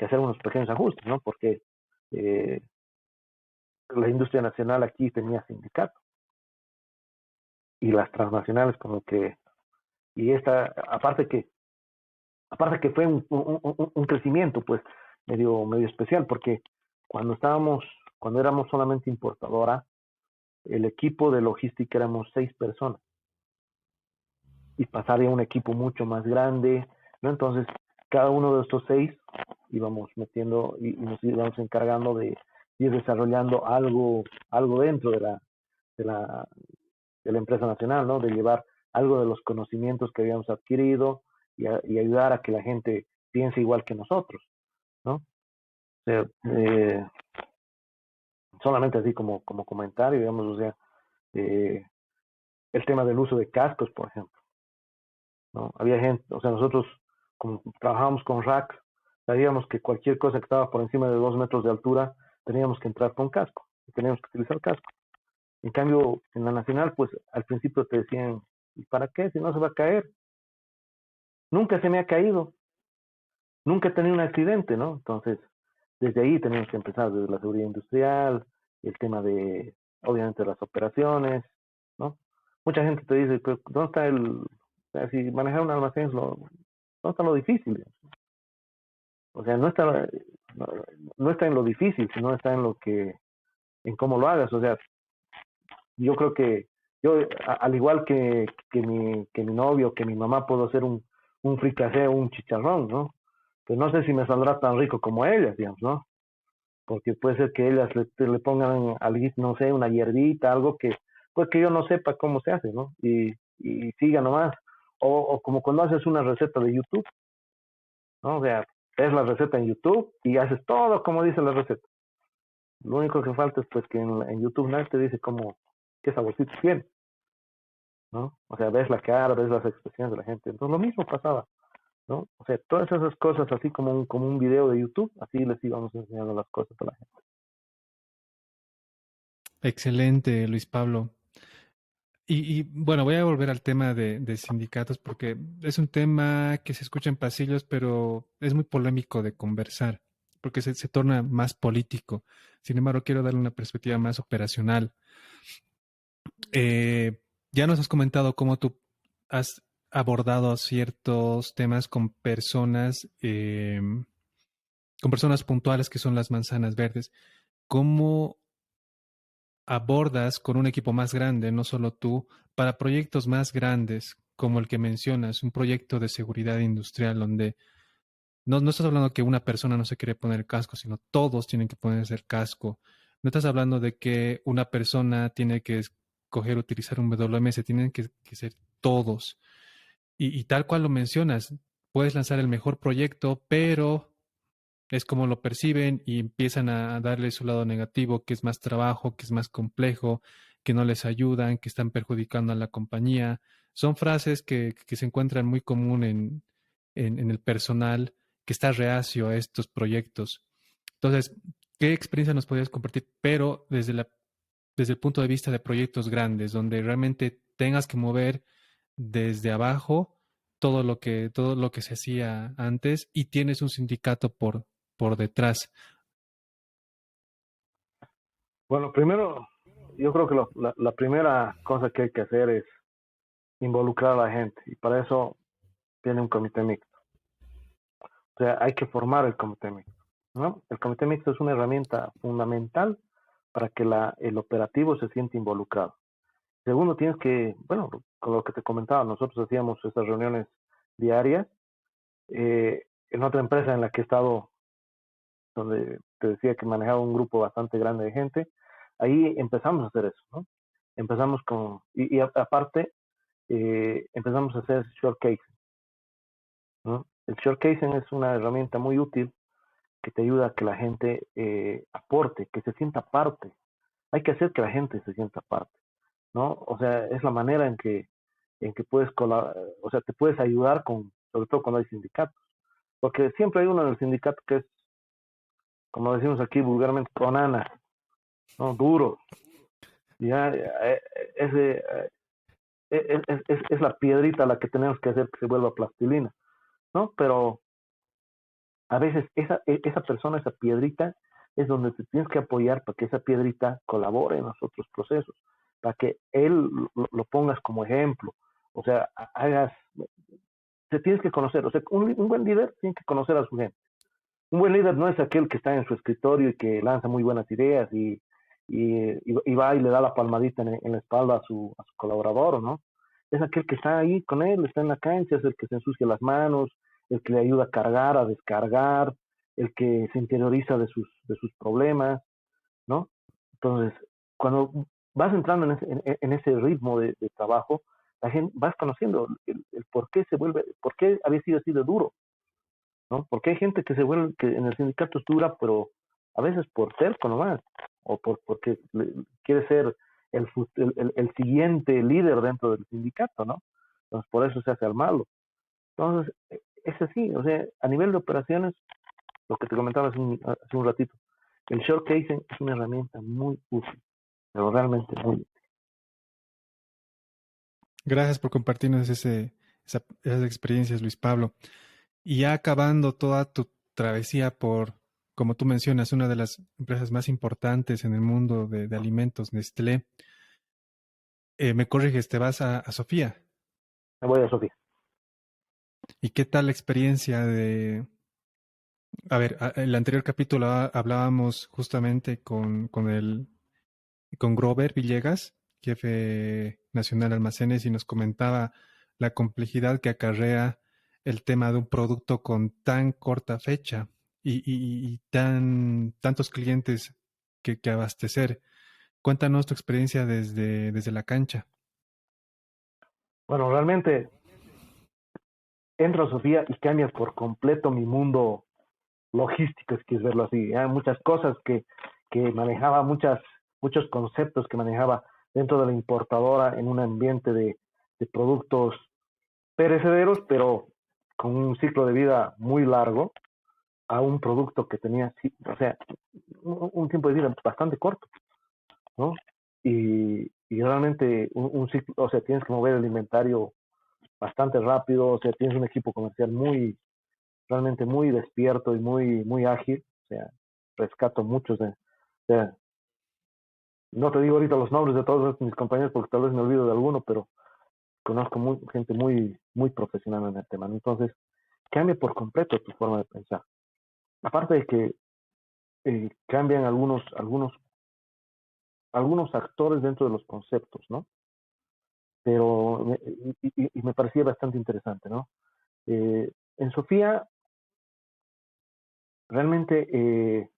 hacer unos pequeños ajustes, ¿no? Porque eh, la industria nacional aquí tenía sindicato y las transnacionales como que, y esta, aparte que fue un crecimiento, pues, medio especial, porque cuando estábamos, cuando éramos solamente importadora, el equipo de logística éramos 6 personas y pasaría a un equipo mucho más grande, ¿no? Entonces, cada uno de estos 6 íbamos metiendo y nos íbamos encargando de ir desarrollando algo dentro de la, de la empresa nacional, ¿no? De llevar algo de los conocimientos que habíamos adquirido y ayudar a que la gente piense igual que nosotros, ¿no? O sea, solamente así como comentario, digamos, o sea, eh, el tema del uso de cascos, por ejemplo, ¿no? Había gente, o sea, nosotros como trabajábamos con racks, sabíamos que cualquier cosa que estaba por encima de 2 metros de altura, teníamos que entrar con casco, teníamos que utilizar casco. En cambio, en la nacional, pues al principio te decían, ¿y para qué? Si no se va a caer. Nunca se me ha caído, nunca he tenido un accidente, ¿no? Entonces, desde ahí tenemos que empezar, desde la seguridad industrial, el tema de, obviamente, las operaciones, ¿no? Mucha gente te dice, pero ¿dónde está el, o sea, si manejar un almacén no está lo difícil. O sea, no, no está en lo difícil, sino está en lo que, en cómo lo hagas. O sea, yo creo que yo, al igual que mi novio, que mi mamá, puedo hacer un fricasé o un chicharrón, ¿no? Pues no sé si me saldrá tan rico como ellas, digamos, ¿no? Porque puede ser que ellas le pongan, no sé, una hierbita, algo que, pues que yo no sepa cómo se hace, ¿no? Y siga nomás. O como cuando haces una receta de YouTube, ¿no? O sea, ves la receta en YouTube y haces todo como dice la receta. Lo único que falta es pues que en YouTube nadie te dice cómo, qué saborcito tiene, ¿no? O sea, ves la cara, ves las expresiones de la gente. Entonces lo mismo pasaba, ¿no? O sea, todas esas cosas así como un video de YouTube, así les íbamos enseñando las cosas a la gente. Excelente, Luis Pablo. Bueno, voy a volver al tema de sindicatos porque es un tema que se escucha en pasillos, pero es muy polémico de conversar, porque se torna más político. Sin embargo, quiero darle una perspectiva más operacional. Ya nos has comentado cómo tú has abordado ciertos temas con personas puntuales que son las manzanas verdes. ¿Cómo abordas con un equipo más grande, no solo tú, para proyectos más grandes, como el que mencionas, un proyecto de seguridad industrial donde no estás hablando que una persona no se quiere poner el casco, sino todos tienen que ponerse el casco? No estás hablando de que una persona tiene que escoger utilizar un WMS, tienen que ser todos. Y tal cual lo mencionas, puedes lanzar el mejor proyecto, pero es como lo perciben y empiezan a darle su lado negativo, que es más trabajo, que es más complejo, que no les ayudan, que están perjudicando a la compañía. Son frases que se encuentran muy común en el personal que está reacio a estos proyectos. Entonces, ¿qué experiencia nos podrías compartir? Pero desde el punto de vista de proyectos grandes, donde realmente tengas que mover desde abajo todo lo que se hacía antes y tienes un sindicato por detrás. Bueno, primero, yo creo que la primera cosa que hay que hacer es involucrar a la gente y para eso tiene un comité mixto. O sea, hay que formar el comité mixto, ¿no? El comité mixto es una herramienta fundamental para que el operativo se sienta involucrado. Segundo, tienes que, bueno, con lo que te comentaba, nosotros hacíamos estas reuniones diarias. En otra empresa en la que he estado, donde te decía que manejaba un grupo bastante grande de gente, ahí empezamos a hacer eso, ¿no? Empezamos aparte, empezamos a hacer showcasing, ¿no? El showcasing es una herramienta muy útil que te ayuda a que la gente aporte, que se sienta parte. Hay que hacer que la gente se sienta parte, ¿no? O sea, es la manera en que puedes o sea, te puedes ayudar sobre todo cuando hay sindicatos. Porque siempre hay uno en el sindicato que es, como decimos aquí vulgarmente, con ana, ¿no? Duro. Ya, ese, es la piedrita la que tenemos que hacer que se vuelva plastilina, ¿no? Pero a veces esa persona, esa piedrita, es donde te tienes que apoyar para que esa piedrita colabore en los otros procesos, para que él lo pongas como ejemplo. O sea, te tienes que conocer. O sea, un buen líder tiene que conocer a su gente. Un buen líder no es aquel que está en su escritorio y que lanza muy buenas ideas y va y le da la palmadita en la espalda a su colaborador, ¿no? Es aquel que está ahí con él, está en la cancha, es el que se ensucia las manos, el que le ayuda a cargar, a descargar, el que se interioriza de sus problemas, ¿no? Entonces, cuando vas entrando en ese ritmo de trabajo, la gente vas conociendo el por qué por qué había sido así de duro, ¿no? Porque hay gente que se vuelve, que en el sindicato es dura, pero a veces por terco nomás, o porque quiere ser el siguiente líder dentro del sindicato, ¿no? Entonces por eso se hace al malo. Entonces, es así, o sea, a nivel de operaciones, lo que te comentaba hace un ratito, el showcasing es una herramienta muy útil, pero realmente muy útil. Gracias por compartirnos esas experiencias, Luis Pablo. Y ya acabando toda tu travesía por, como tú mencionas, una de las empresas más importantes en el mundo de alimentos, Nestlé, me corriges, te vas a Sofía. Me voy a Sofía. ¿Y qué tal la experiencia de... A ver, el anterior capítulo hablábamos justamente con Grover Villegas, jefe nacional de almacenes, y nos comentaba la complejidad que acarrea el tema de un producto con tan corta fecha y tantos clientes que abastecer. Cuéntanos tu experiencia desde la cancha. Bueno, realmente entro a Sofía y cambia por completo mi mundo logístico, si quieres verlo así. Hay muchas cosas que manejaba, muchos conceptos que manejaba dentro de la importadora en un ambiente de productos perecederos, pero con un ciclo de vida muy largo, a un producto que tenía, o sea, un tiempo de vida bastante corto, ¿no? Y realmente un ciclo, o sea, tienes que mover el inventario bastante rápido, o sea, tienes un equipo comercial realmente muy despierto y muy ágil, o sea, rescato muchos o sea, no te digo ahorita los nombres de todos mis compañeros porque tal vez me olvido de alguno, pero conozco gente muy profesional en el tema, ¿no? Entonces, cambia por completo tu forma de pensar. Aparte de que cambian algunos actores dentro de los conceptos, ¿no? Pero, y me parecía bastante interesante, ¿no? En Sofía, realmente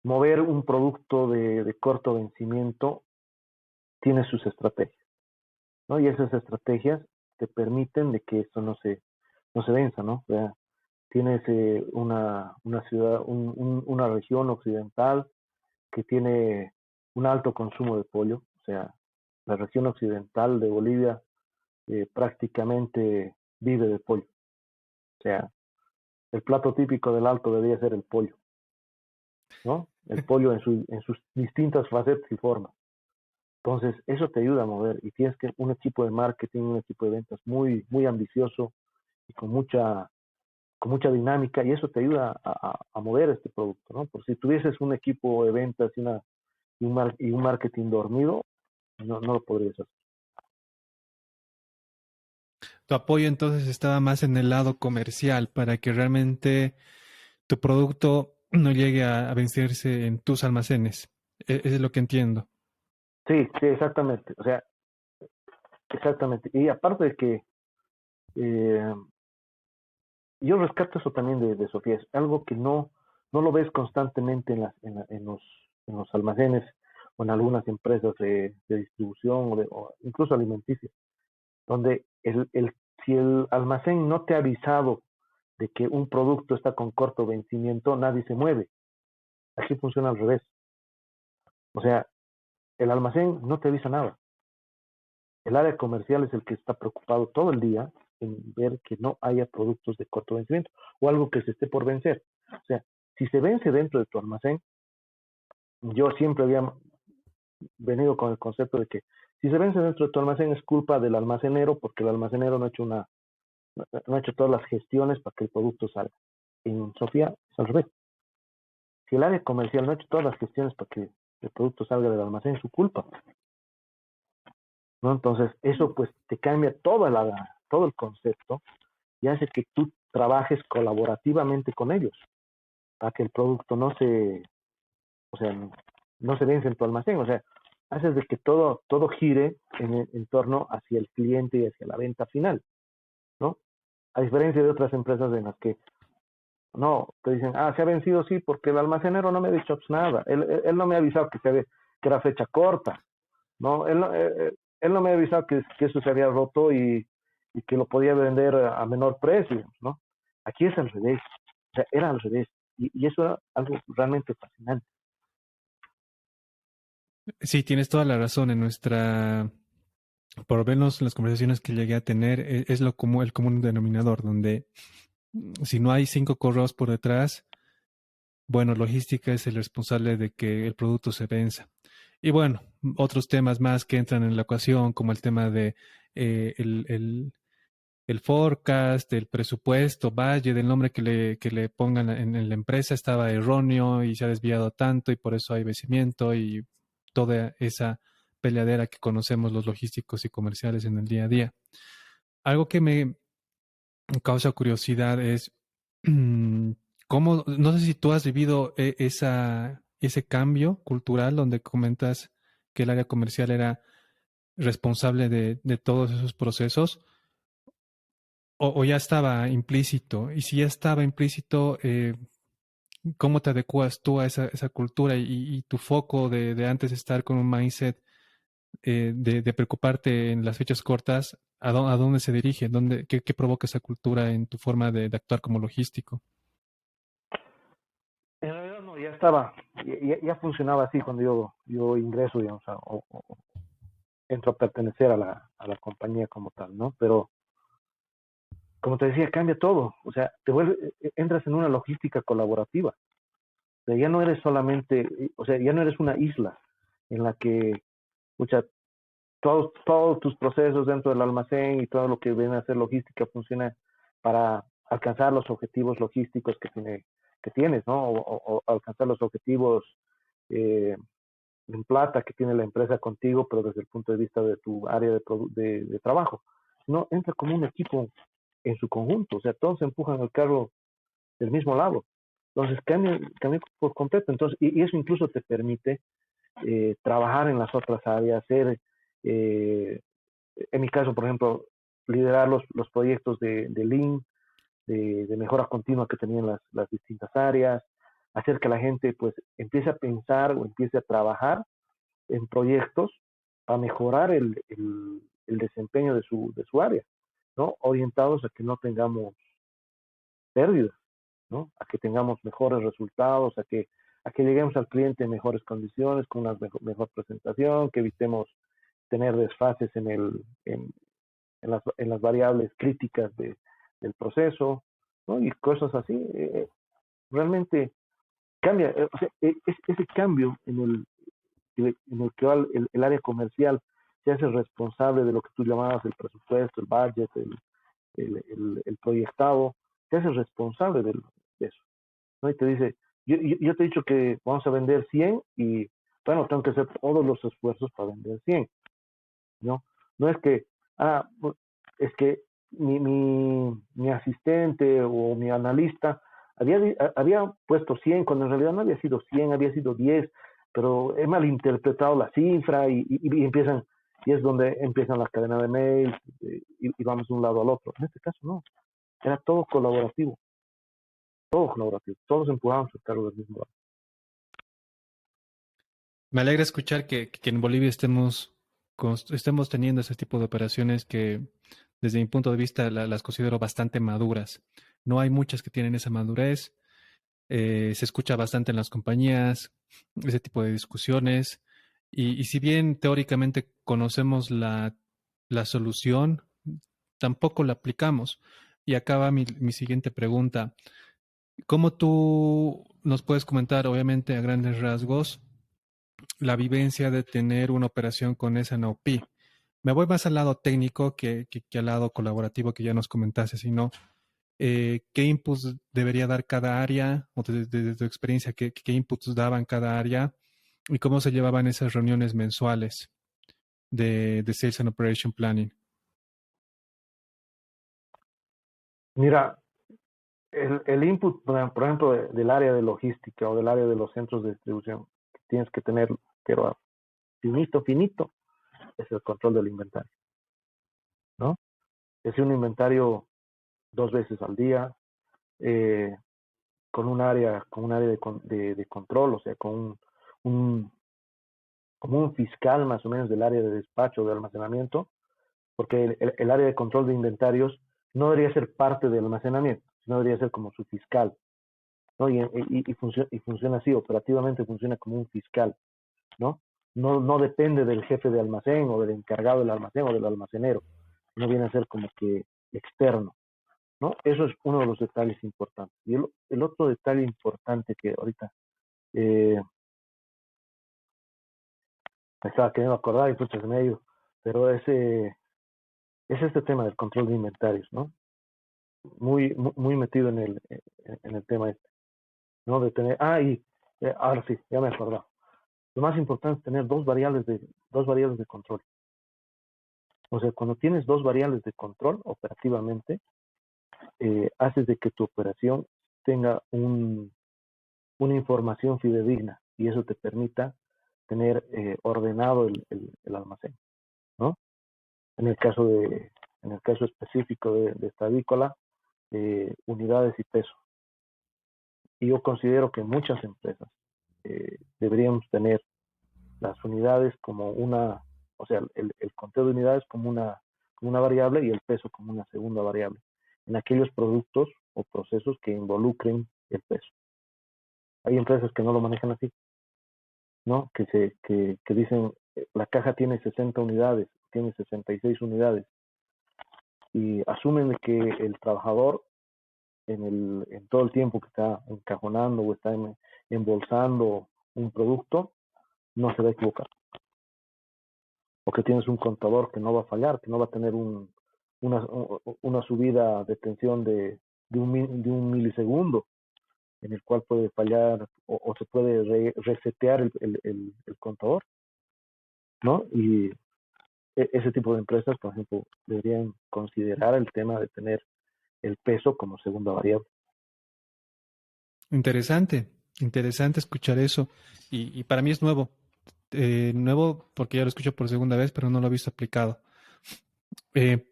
mover un producto de corto vencimiento tiene sus estrategias, ¿no? Y esas estrategias te permiten de que esto no se venza, ¿no? O sea, tienes una ciudad, una región occidental que tiene un alto consumo de pollo, o sea, la región occidental de Bolivia prácticamente vive de pollo, o sea, el plato típico del alto debería ser el pollo, ¿no? El pollo en sus distintas facetas y formas. Entonces, eso te ayuda a mover y tienes que un equipo de marketing, un equipo de ventas muy ambicioso y con mucha dinámica y eso te ayuda a mover este producto, ¿no? Por si tuvieses un equipo de ventas y un marketing dormido, no lo podrías hacer. Tu apoyo entonces estaba más en el lado comercial para que realmente tu producto no llegue a vencerse en tus almacenes. Eso es lo que entiendo. Sí, sí, exactamente. O sea, exactamente. Y aparte de que eh, yo rescato eso también de Sofía, es algo que no lo ves constantemente en los almacenes o en algunas empresas de distribución o incluso alimenticias, donde si el almacén no te ha avisado de que un producto está con corto vencimiento, nadie se mueve. Aquí funciona al revés. O sea, el almacén no te avisa nada. El área comercial es el que está preocupado todo el día en ver que no haya productos de corto vencimiento o algo que se esté por vencer. O sea, si se vence dentro de tu almacén, yo siempre había venido con el concepto de que si se vence dentro de tu almacén es culpa del almacenero porque el almacenero no ha hecho todas las gestiones para que el producto salga. En Sofía es al revés. Si el área comercial no ha hecho todas las gestiones para que el producto salga del almacén, es su culpa, ¿no? Entonces, eso pues te cambia todo el concepto y hace que tú trabajes colaborativamente con ellos para que el producto o sea, no se vence en tu almacén, o sea, haces de que todo gire en torno hacia el cliente y hacia la venta final, ¿no? A diferencia de otras empresas en las que no, te dicen, se ha vencido sí, porque el almacenero no me ha dicho pues, nada, él no me ha avisado que era fecha corta, ¿no? Él no me ha avisado que eso se había roto y que lo podía vender a menor precio, ¿no? Aquí es al revés, o sea, era al revés, y eso era algo realmente fascinante. Sí, tienes toda la razón. Por lo menos en las conversaciones que llegué a tener, es el común denominador, donde si no hay 5 correos por detrás, bueno, logística es el responsable de que el producto se venza. Y bueno, otros temas más que entran en la ecuación, como el tema de eh, el, el- el forecast, el presupuesto, budget, el nombre que le pongan en la empresa estaba erróneo y se ha desviado tanto y por eso hay vencimiento y toda esa peleadera que conocemos los logísticos y comerciales en el día a día. Algo que causa curiosidad es mm, cómo, no sé si tú has vivido ese cambio cultural donde comentas que el área comercial era responsable de todos esos procesos o ya estaba implícito. Y si ya estaba implícito, ¿cómo te adecuas tú a esa cultura y tu foco de antes estar con un mindset de preocuparte en las fechas cortas, a dónde se dirige? ¿Qué provoca esa cultura en tu forma de actuar como logístico? En realidad no, ya estaba, ya funcionaba así cuando yo ingreso, digamos, o entro a pertenecer a la compañía como tal, ¿no? Pero, como te decía, cambia todo. O sea, entras en una logística colaborativa. O sea, ya no eres solamente, o sea, ya no eres una isla en la que, o sea, todos tus procesos dentro del almacén y todo lo que viene a ser logística funciona para alcanzar los objetivos logísticos que tienes, ¿no? O alcanzar los objetivos eh, en plata que tiene la empresa contigo, pero desde el punto de vista de tu área de trabajo. No, entra como un equipo en su conjunto, o sea, todos empujan el carro del mismo lado. Entonces cambia por completo. Entonces, y eso incluso te permite trabajar en las otras áreas, eh, en mi caso, por ejemplo, liderar los proyectos de Lean, de mejora continua que tenían las distintas áreas, hacer que la gente pues empiece a pensar o empiece a trabajar en proyectos para mejorar el desempeño de su área, ¿no? Orientados a que no tengamos pérdidas, ¿no? A que tengamos mejores resultados, a que lleguemos al cliente en mejores condiciones, con una mejor presentación, que evitemos tener desfases en las variables críticas del proceso, ¿no? Y cosas así. Realmente cambia, o sea, ese cambio en el que el área comercial se hace responsable de lo que tú llamabas el presupuesto, el budget, el proyectado, se hace responsable de eso, ¿no? Y te dice, yo te he dicho que vamos a vender 100 y, bueno, tengo que hacer todos los esfuerzos para vender 100, ¿no? No es que, ah, es que mi asistente o mi analista había puesto 100 cuando en realidad no había sido 100, había sido 10, pero he malinterpretado la cifra y empiezan, y es donde empiezan las cadenas de mails y vamos de un lado al otro. En este caso no, era todo colaborativo, todos empujábamos el carro del mismo lado. Me alegra escuchar que en Bolivia estemos teniendo ese tipo de operaciones que, desde mi punto de vista, las considero bastante maduras. No hay muchas que tienen esa madurez. Se escucha bastante en las compañías ese tipo de discusiones. Y si bien teóricamente conocemos la solución, tampoco la aplicamos. Y acá va mi siguiente pregunta. ¿Cómo tú nos puedes comentar, obviamente a grandes rasgos, la vivencia de tener una operación con SNOP? Me voy más al lado técnico que al lado colaborativo que ya nos comentaste, sino qué inputs debería dar cada área, o desde tu experiencia, qué inputs daban cada área y cómo se llevaban esas reuniones mensuales de Sales and Operation Planning. Mira, el input, por ejemplo, del área de logística o del área de los centros de distribución, que tienes que tener, pero finito, finito, es el control del inventario, ¿no? Es un inventario 2 veces al día, eh, con un área de control, o sea, un, como un fiscal más o menos del área de despacho, de almacenamiento, porque el área de control de inventarios no debería ser parte del almacenamiento, sino debería ser como su fiscal, ¿no? Y funciona así, operativamente funciona como un fiscal, ¿no? No depende del jefe de almacén o del encargado del almacén o del almacenero, no viene a ser como que externo, ¿no? Eso es uno de los detalles importantes. Y el otro detalle importante que ahorita eh, me estaba queriendo acordar y pucha, se me ha ido, pero es este tema del control de inventarios, ¿no? Muy metido en el tema este, ¿no? De tener, ahora sí, ya me he acordado. Lo más importante es tener dos variables de control. O sea, cuando tienes dos variables de control operativamente, haces de que tu operación tenga una información fidedigna y eso te permita tener ordenado el almacén, ¿no? En el caso en el caso específico de esta avícola, unidades y peso. Y yo considero que muchas empresas deberíamos tener las unidades como o sea, el conteo de unidades como una variable y el peso como una segunda variable en aquellos productos o procesos que involucren el peso. Hay empresas que no lo manejan así, ¿no? Que dicen, la caja tiene 60 unidades, tiene 66 unidades, y asumen que el trabajador en todo el tiempo que está encajonando o está embolsando un producto, no se va a equivocar. O que tienes un contador que no va a fallar, que no va a tener una subida de tensión de un milisegundo, en el cual puede fallar o se puede resetear el contador, ¿no? Y ese tipo de empresas, por ejemplo, deberían considerar el tema de tener el peso como segunda variable. Interesante, interesante escuchar eso. Y para mí es nuevo. Nuevo porque ya lo escucho por segunda vez, pero no lo he visto aplicado. Eh,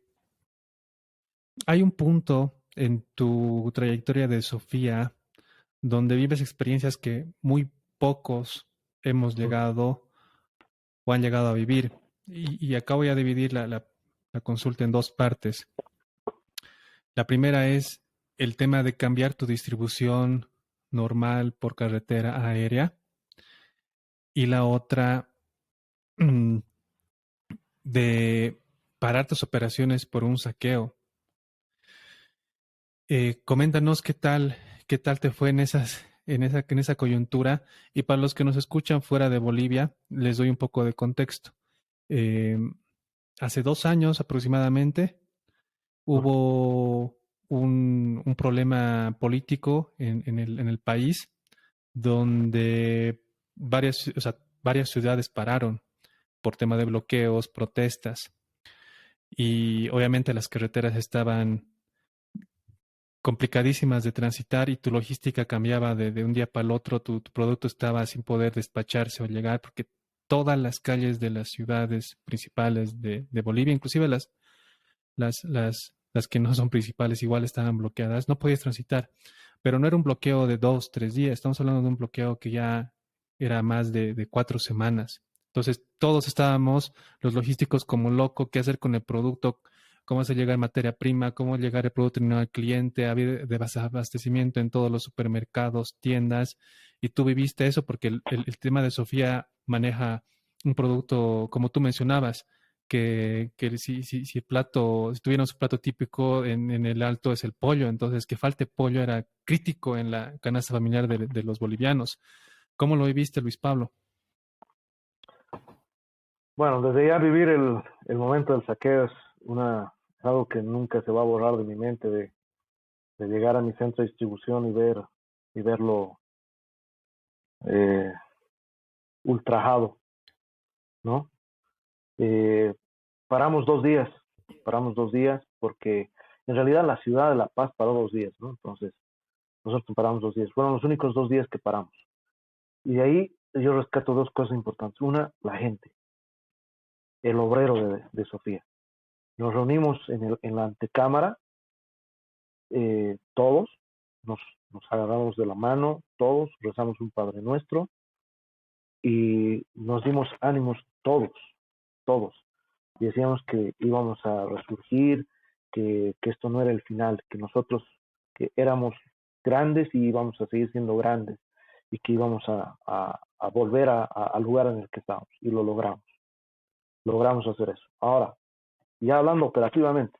Hay un punto en tu trayectoria de Sofía donde vives experiencias que muy pocos hemos llegado o han llegado a vivir. Y acá voy a dividir la consulta en dos partes. La primera es el tema de cambiar tu distribución normal por carretera aérea y la otra mm, de parar tus operaciones por un saqueo. Coméntanos qué tal te fue en esa coyuntura. Y para los que nos escuchan fuera de Bolivia, les doy un poco de contexto. Eh, Hace 2 años aproximadamente hubo un problema político en el país donde o sea, varias ciudades pararon por tema de bloqueos, protestas, y obviamente las carreteras estaban complicadísimas de transitar y tu logística cambiaba de un día para el otro, tu producto estaba sin poder despacharse o llegar porque todas las calles de las ciudades principales de Bolivia, inclusive las que no son principales, igual estaban bloqueadas, no podías transitar, pero no era un bloqueo de 2, 3 días, estamos hablando de un bloqueo que ya era más de 4 semanas. Entonces, todos estábamos, los logísticos como loco, qué hacer con el producto, cómo hacer llegar materia prima, cómo llegar el producto terminado al cliente, había desabastecimiento en todos los supermercados, tiendas, y tú viviste eso porque el tema de Sofía maneja un producto, como tú mencionabas, que si el plato, si tuviéramos un plato típico en el alto es el pollo, entonces que falte pollo era crítico en la canasta familiar de los bolivianos. ¿Cómo lo viviste, Luis Pablo? Bueno, desde ya vivir el momento del saqueo es algo que nunca se va a borrar de mi mente, de llegar a mi centro de distribución y verlo eh, ultrajado, ¿no? Eh, paramos 2 días, paramos 2 días porque en realidad la ciudad de La Paz paró 2 días, ¿no? Entonces nosotros paramos 2 días, fueron los únicos 2 días que paramos. Y de ahí yo rescato dos cosas importantes. Una, la gente, el obrero de Sofía. Nos reunimos en la antecámara, todos, nos, nos agarramos de la mano, todos, rezamos un Padre Nuestro y nos dimos ánimos todos, todos. Y decíamos que íbamos a resurgir, que esto no era el final, que nosotros que éramos grandes y íbamos a seguir siendo grandes y que íbamos a volver al lugar en el que estábamos. Y lo logramos. Logramos hacer eso. Ahora, ya hablando operativamente,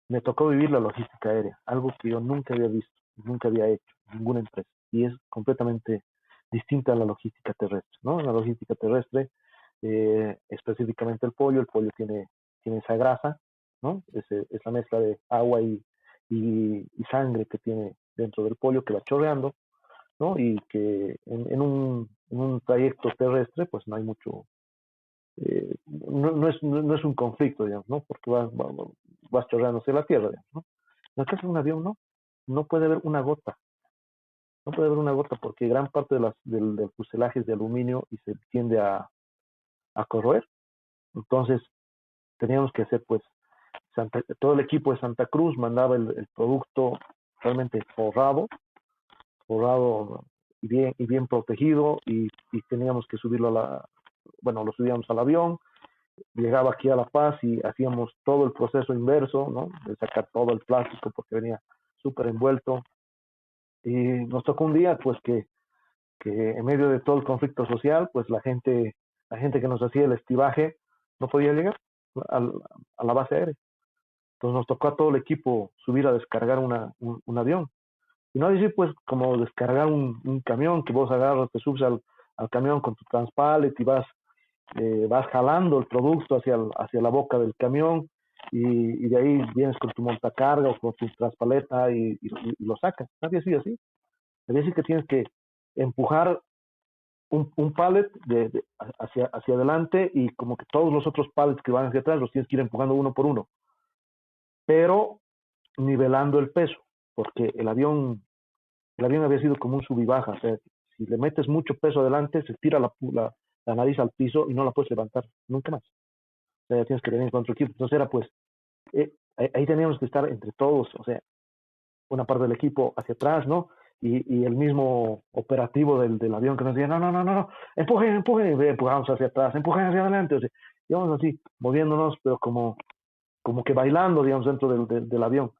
me tocó vivir la logística aérea, algo que yo nunca había visto, nunca había hecho en ninguna empresa, y es completamente distinta a la logística terrestre, ¿no? La logística terrestre, específicamente el pollo tiene esa grasa, ¿no? Es la mezcla de agua y sangre que tiene dentro del pollo que va chorreando, ¿no? Y que en un trayecto terrestre, pues no hay mucho, no es un conflicto, digamos, ¿no? Porque vas chorreándose la tierra, digamos, ¿no? La carga de un avión no puede haber una gota, no puede haber una gota porque gran parte del fuselaje es de aluminio y se tiende a corroer. Entonces teníamos que hacer pues todo el equipo de Santa Cruz mandaba el producto realmente forrado y bien protegido y teníamos que subirlo bueno, lo subíamos al avión, llegaba aquí a La Paz y hacíamos todo el proceso inverso, ¿no? De sacar todo el plástico porque venía súper envuelto. Y nos tocó un día, pues, que en medio de todo el conflicto social, pues la gente que nos hacía el estibaje no podía llegar al, a la base aérea. Entonces nos tocó a todo el equipo subir a descargar un avión. Y no decir, pues, como descargar un camión, que vos agarras, te subes al camión con tu transpalet y vas jalando el producto hacia la boca del camión y de ahí vienes con tu montacarga o con tu transpaleta y lo sacas. Nadie sigue así. Nadie así que tienes que empujar un pallet hacia adelante y como que todos los otros pallets que van hacia atrás los tienes que ir empujando uno por uno, pero nivelando el peso, porque el avión había sido como un sub y baja, o sea, si le metes mucho peso adelante, se tira la nariz al piso y no la puedes levantar, nunca más. O sea, tienes que venir con otro equipo. Entonces era pues, ahí teníamos que estar entre todos, o sea, una parte del equipo hacia atrás, ¿no? Y el mismo operativo del avión que nos decía, no, empujen, empujamos hacia atrás, empujen hacia adelante, o sea, íbamos así, moviéndonos, pero como que bailando, digamos, dentro del avión,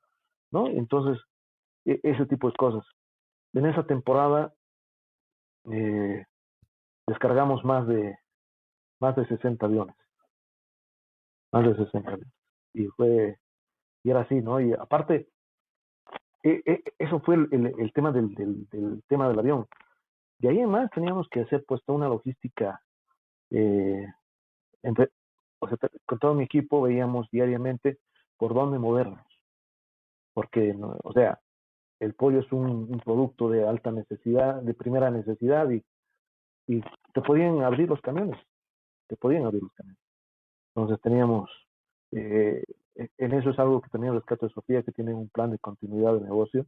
¿no? Entonces, ese tipo de cosas. En esa temporada eh, descargamos más de 60 aviones, más de 60 aviones. Y era así, ¿no? Y aparte, eso fue el tema del tema del avión. De ahí en más teníamos que hacer pues toda una logística, eh, entre, o sea, con todo mi equipo veíamos diariamente por dónde movernos, porque, ¿no? O sea, el pollo es un producto de alta necesidad, de primera necesidad y te podían abrir los camiones, te podían abrir los camiones. Entonces teníamos, eh, en eso es algo que también rescato de Sofía, que tiene un plan de continuidad de negocio,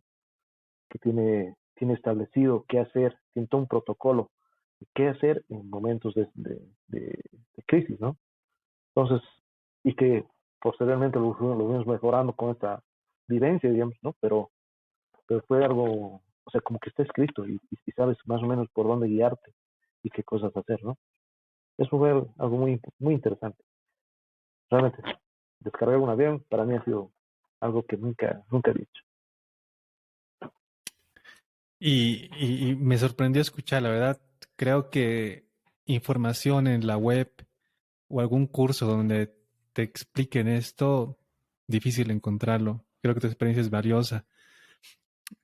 que tiene establecido qué hacer, tiene todo un protocolo de qué hacer en momentos de crisis, ¿no? Entonces, y que posteriormente lo fuimos mejorando con esta vivencia, digamos, ¿no? Pero fue algo, o sea, como que está escrito y sabes más o menos por dónde guiarte y qué cosas hacer, ¿no? Eso fue algo muy interesante. Realmente, descargar un avión para mí ha sido algo que nunca he dicho. Y me sorprendió escuchar, la verdad, creo que información en la web o algún curso donde te expliquen esto, difícil encontrarlo. Creo que tu experiencia es valiosa.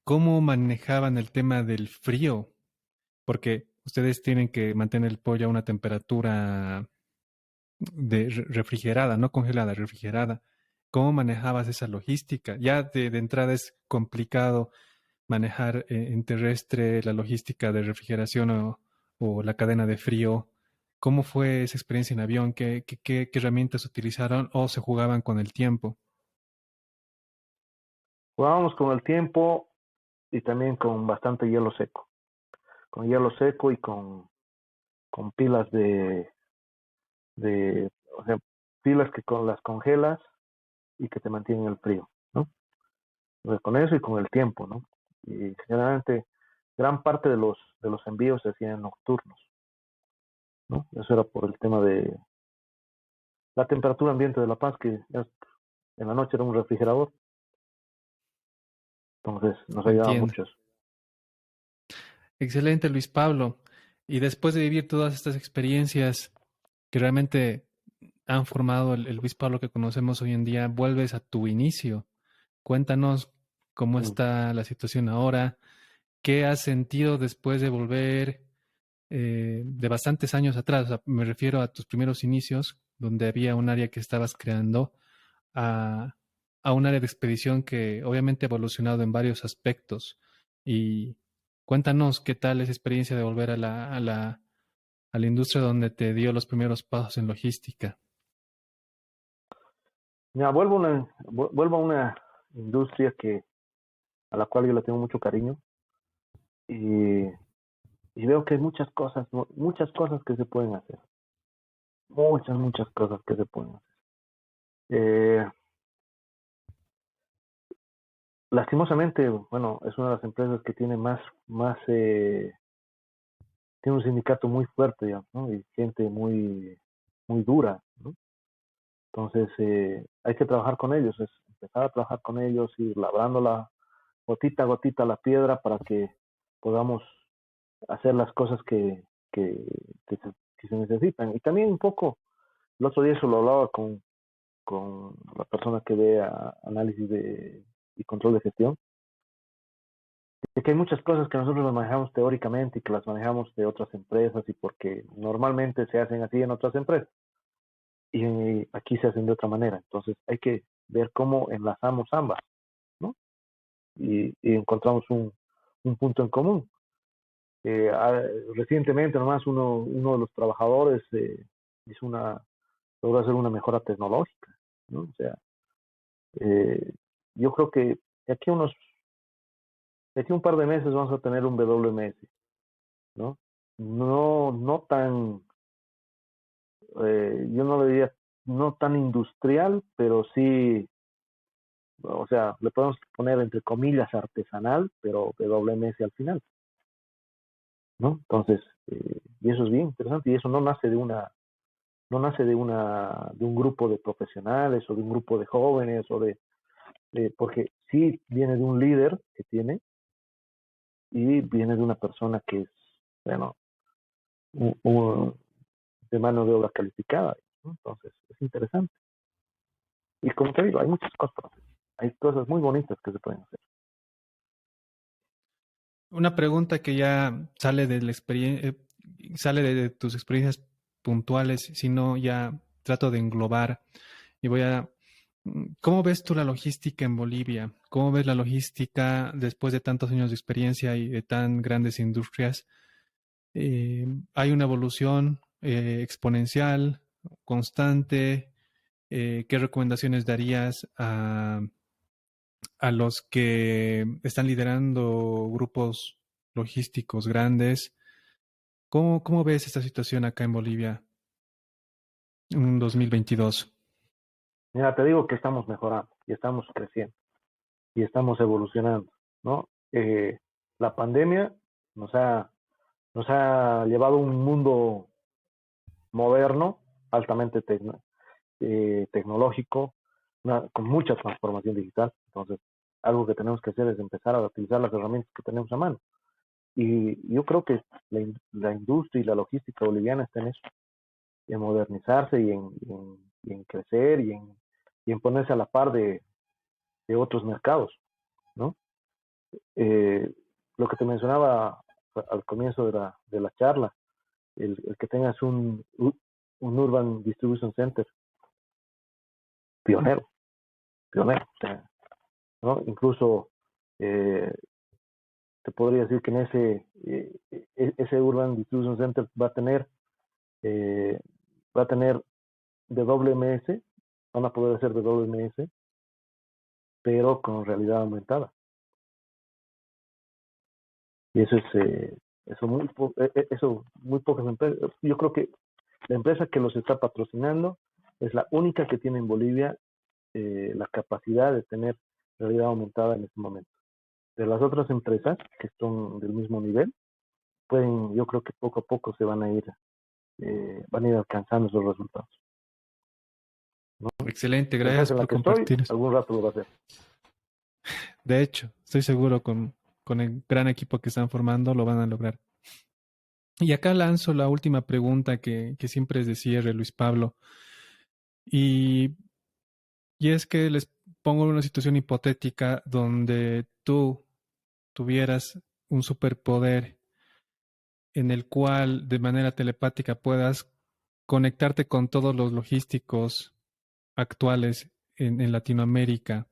¿Cómo manejaban el tema del frío? Porque ustedes tienen que mantener el pollo a una temperatura refrigerada, no congelada, refrigerada. ¿Cómo manejabas esa logística? Ya de entrada es complicado manejar en terrestre la logística de refrigeración o la cadena de frío. ¿Cómo fue esa experiencia en avión? ¿Qué herramientas utilizaron o se jugaban con el tiempo? Jugábamos con el tiempo y también con bastante hielo seco. Con hielo seco y con pilas o sea, pilas que las congelas y que te mantienen el frío, ¿no? O sea, con eso y con el tiempo, ¿no? Y generalmente gran parte de los envíos se hacían nocturnos, ¿no? Eso era por el tema de la temperatura ambiente de La Paz, que en la noche era un refrigerador, entonces nos ayudaba Entiendo. mucho eso. Excelente, Luis Pablo. Y después de vivir todas estas experiencias que realmente han formado el Luis Pablo que conocemos hoy en día, vuelves a tu inicio. Cuéntanos cómo Mm. está la situación ahora, qué has sentido después de volver de bastantes años atrás. O sea, me refiero a tus primeros inicios, donde había un área que estabas creando, a, a un área de expedición que obviamente ha evolucionado en varios aspectos. Y cuéntanos qué tal esa experiencia de volver a la industria donde te dio los primeros pasos en logística. Ya, vuelvo a una industria a la cual yo le tengo mucho cariño y, y veo que hay muchas cosas que se pueden hacer, muchas cosas que se pueden hacer. Eh, Lastimosamente, bueno, es una de las empresas que tiene tiene un sindicato muy fuerte, digamos, ¿no? Y gente muy dura, ¿no? Entonces, hay que trabajar con ellos, es empezar a trabajar con ellos, ir labrándola gotita a gotita la piedra para que podamos hacer las cosas que se necesitan. Y también un poco, el otro día eso lo hablaba con la persona que ve análisis y control de gestión, de que hay muchas cosas que nosotros las manejamos teóricamente y que las manejamos de otras empresas y porque normalmente se hacen así en otras empresas y aquí se hacen de otra manera. Entonces hay que ver cómo enlazamos ambas, ¿no? Y encontramos un punto en común. Recientemente nomás uno de los trabajadores logró hacer una mejora tecnológica, ¿no? O sea, eh, yo creo que de aquí, de aquí un par de meses vamos a tener un WMS, ¿no? No tan, yo no le diría, no tan industrial, pero sí, o sea, le podemos poner entre comillas artesanal, pero WMS al final, ¿no? Entonces, y eso es bien interesante y eso no nace de un grupo de profesionales o de un grupo de jóvenes porque sí viene de un líder que tiene y viene de una persona que es, bueno, un, de mano de obra calificada, ¿no? Entonces, es interesante. Y como te digo, hay muchas cosas, hay cosas muy bonitas que se pueden hacer. Una pregunta que ya sale de la experiencia, sale de tus experiencias puntuales, sino ya trato de englobar y ¿cómo ves tú la logística en Bolivia? ¿Cómo ves la logística después de tantos años de experiencia y de tan grandes industrias? ¿Hay una evolución exponencial, constante? ¿Qué recomendaciones darías a los que están liderando grupos logísticos grandes? ¿Cómo ves esta situación acá en Bolivia en 2022? Mira, te digo que estamos mejorando y estamos creciendo y estamos evolucionando, ¿no? La pandemia nos ha, nos ha llevado a un mundo moderno, altamente tecnológico, con mucha transformación digital. Entonces, algo que tenemos que hacer es empezar a utilizar las herramientas que tenemos a mano. Y yo creo que la industria y la logística boliviana está en eso, en modernizarse y en crecer y en ponerse a la par de otros mercados, ¿no? Eh, lo que te mencionaba al comienzo de la charla, el que tengas un Urban Distribution Center pionero, pionero, o sea, ¿no? Incluso eh, te podría decir que en ese Urban Distribution Center eh, va a tener de WMS, van a poder hacer de WMS, pero con realidad aumentada. Y eso muy pocas empresas. Yo creo que la empresa que los está patrocinando es la única que tiene en Bolivia la capacidad de tener realidad aumentada en este momento. De las otras empresas que son del mismo nivel, yo creo que poco a poco van a ir alcanzando esos resultados, ¿no? Excelente, La gracias empresa en la por que estoy, compartir. algún rato lo va a hacer. De hecho, estoy seguro con el gran equipo que están formando lo van a lograr. Y acá lanzo la última pregunta que siempre es de cierre, Luis Pablo. Y, y es que les pongo una situación hipotética donde tú tuvieras un superpoder en el cual de manera telepática puedas conectarte con todos los logísticos actuales en Latinoamérica.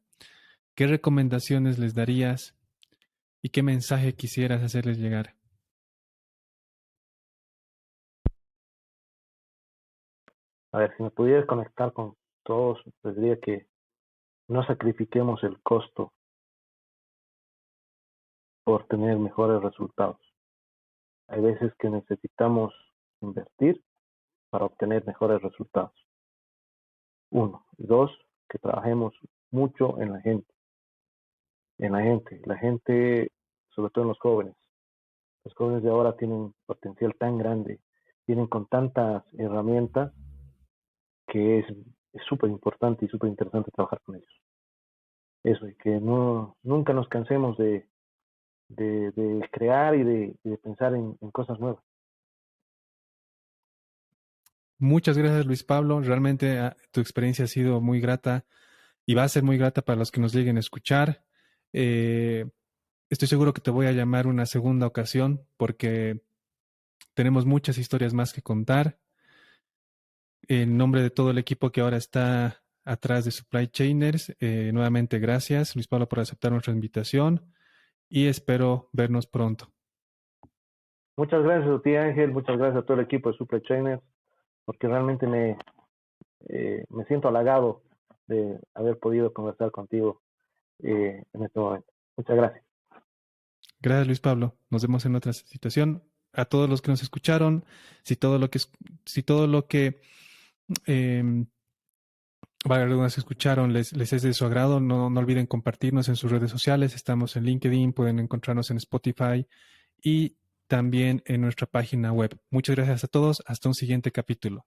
¿Qué recomendaciones les darías y qué mensaje quisieras hacerles llegar? A ver, si me pudieras conectar con todos, les diría que no sacrifiquemos el costo por tener mejores resultados. Hay veces que necesitamos invertir para obtener mejores resultados. Uno. Y dos, que trabajemos mucho en la gente. La gente, sobre todo en los jóvenes. Los jóvenes de ahora tienen un potencial tan grande, tienen con tantas herramientas que es súper importante y súper interesante trabajar con ellos. Eso, y que nunca nos cansemos de crear y de pensar en cosas nuevas. Muchas gracias, Luis Pablo. Realmente tu experiencia ha sido muy grata y va a ser muy grata para los que nos lleguen a escuchar. Estoy seguro que te voy a llamar una segunda ocasión porque tenemos muchas historias más que contar. En nombre de todo el equipo que ahora está atrás de Supply Chainers, nuevamente gracias, Luis Pablo, por aceptar nuestra invitación y espero vernos pronto. Muchas gracias a ti, Ángel. Muchas gracias a todo el equipo de Supply Chainers, porque realmente me siento halagado de haber podido conversar contigo en este momento. Muchas gracias. Gracias, Luis Pablo. Nos vemos en otra situación. A todos los que nos escucharon, si todo lo que nos escucharon les es de su agrado, no olviden compartirnos en sus redes sociales. Estamos en LinkedIn, pueden encontrarnos en Spotify y también en nuestra página web. Muchas gracias a todos. Hasta un siguiente capítulo.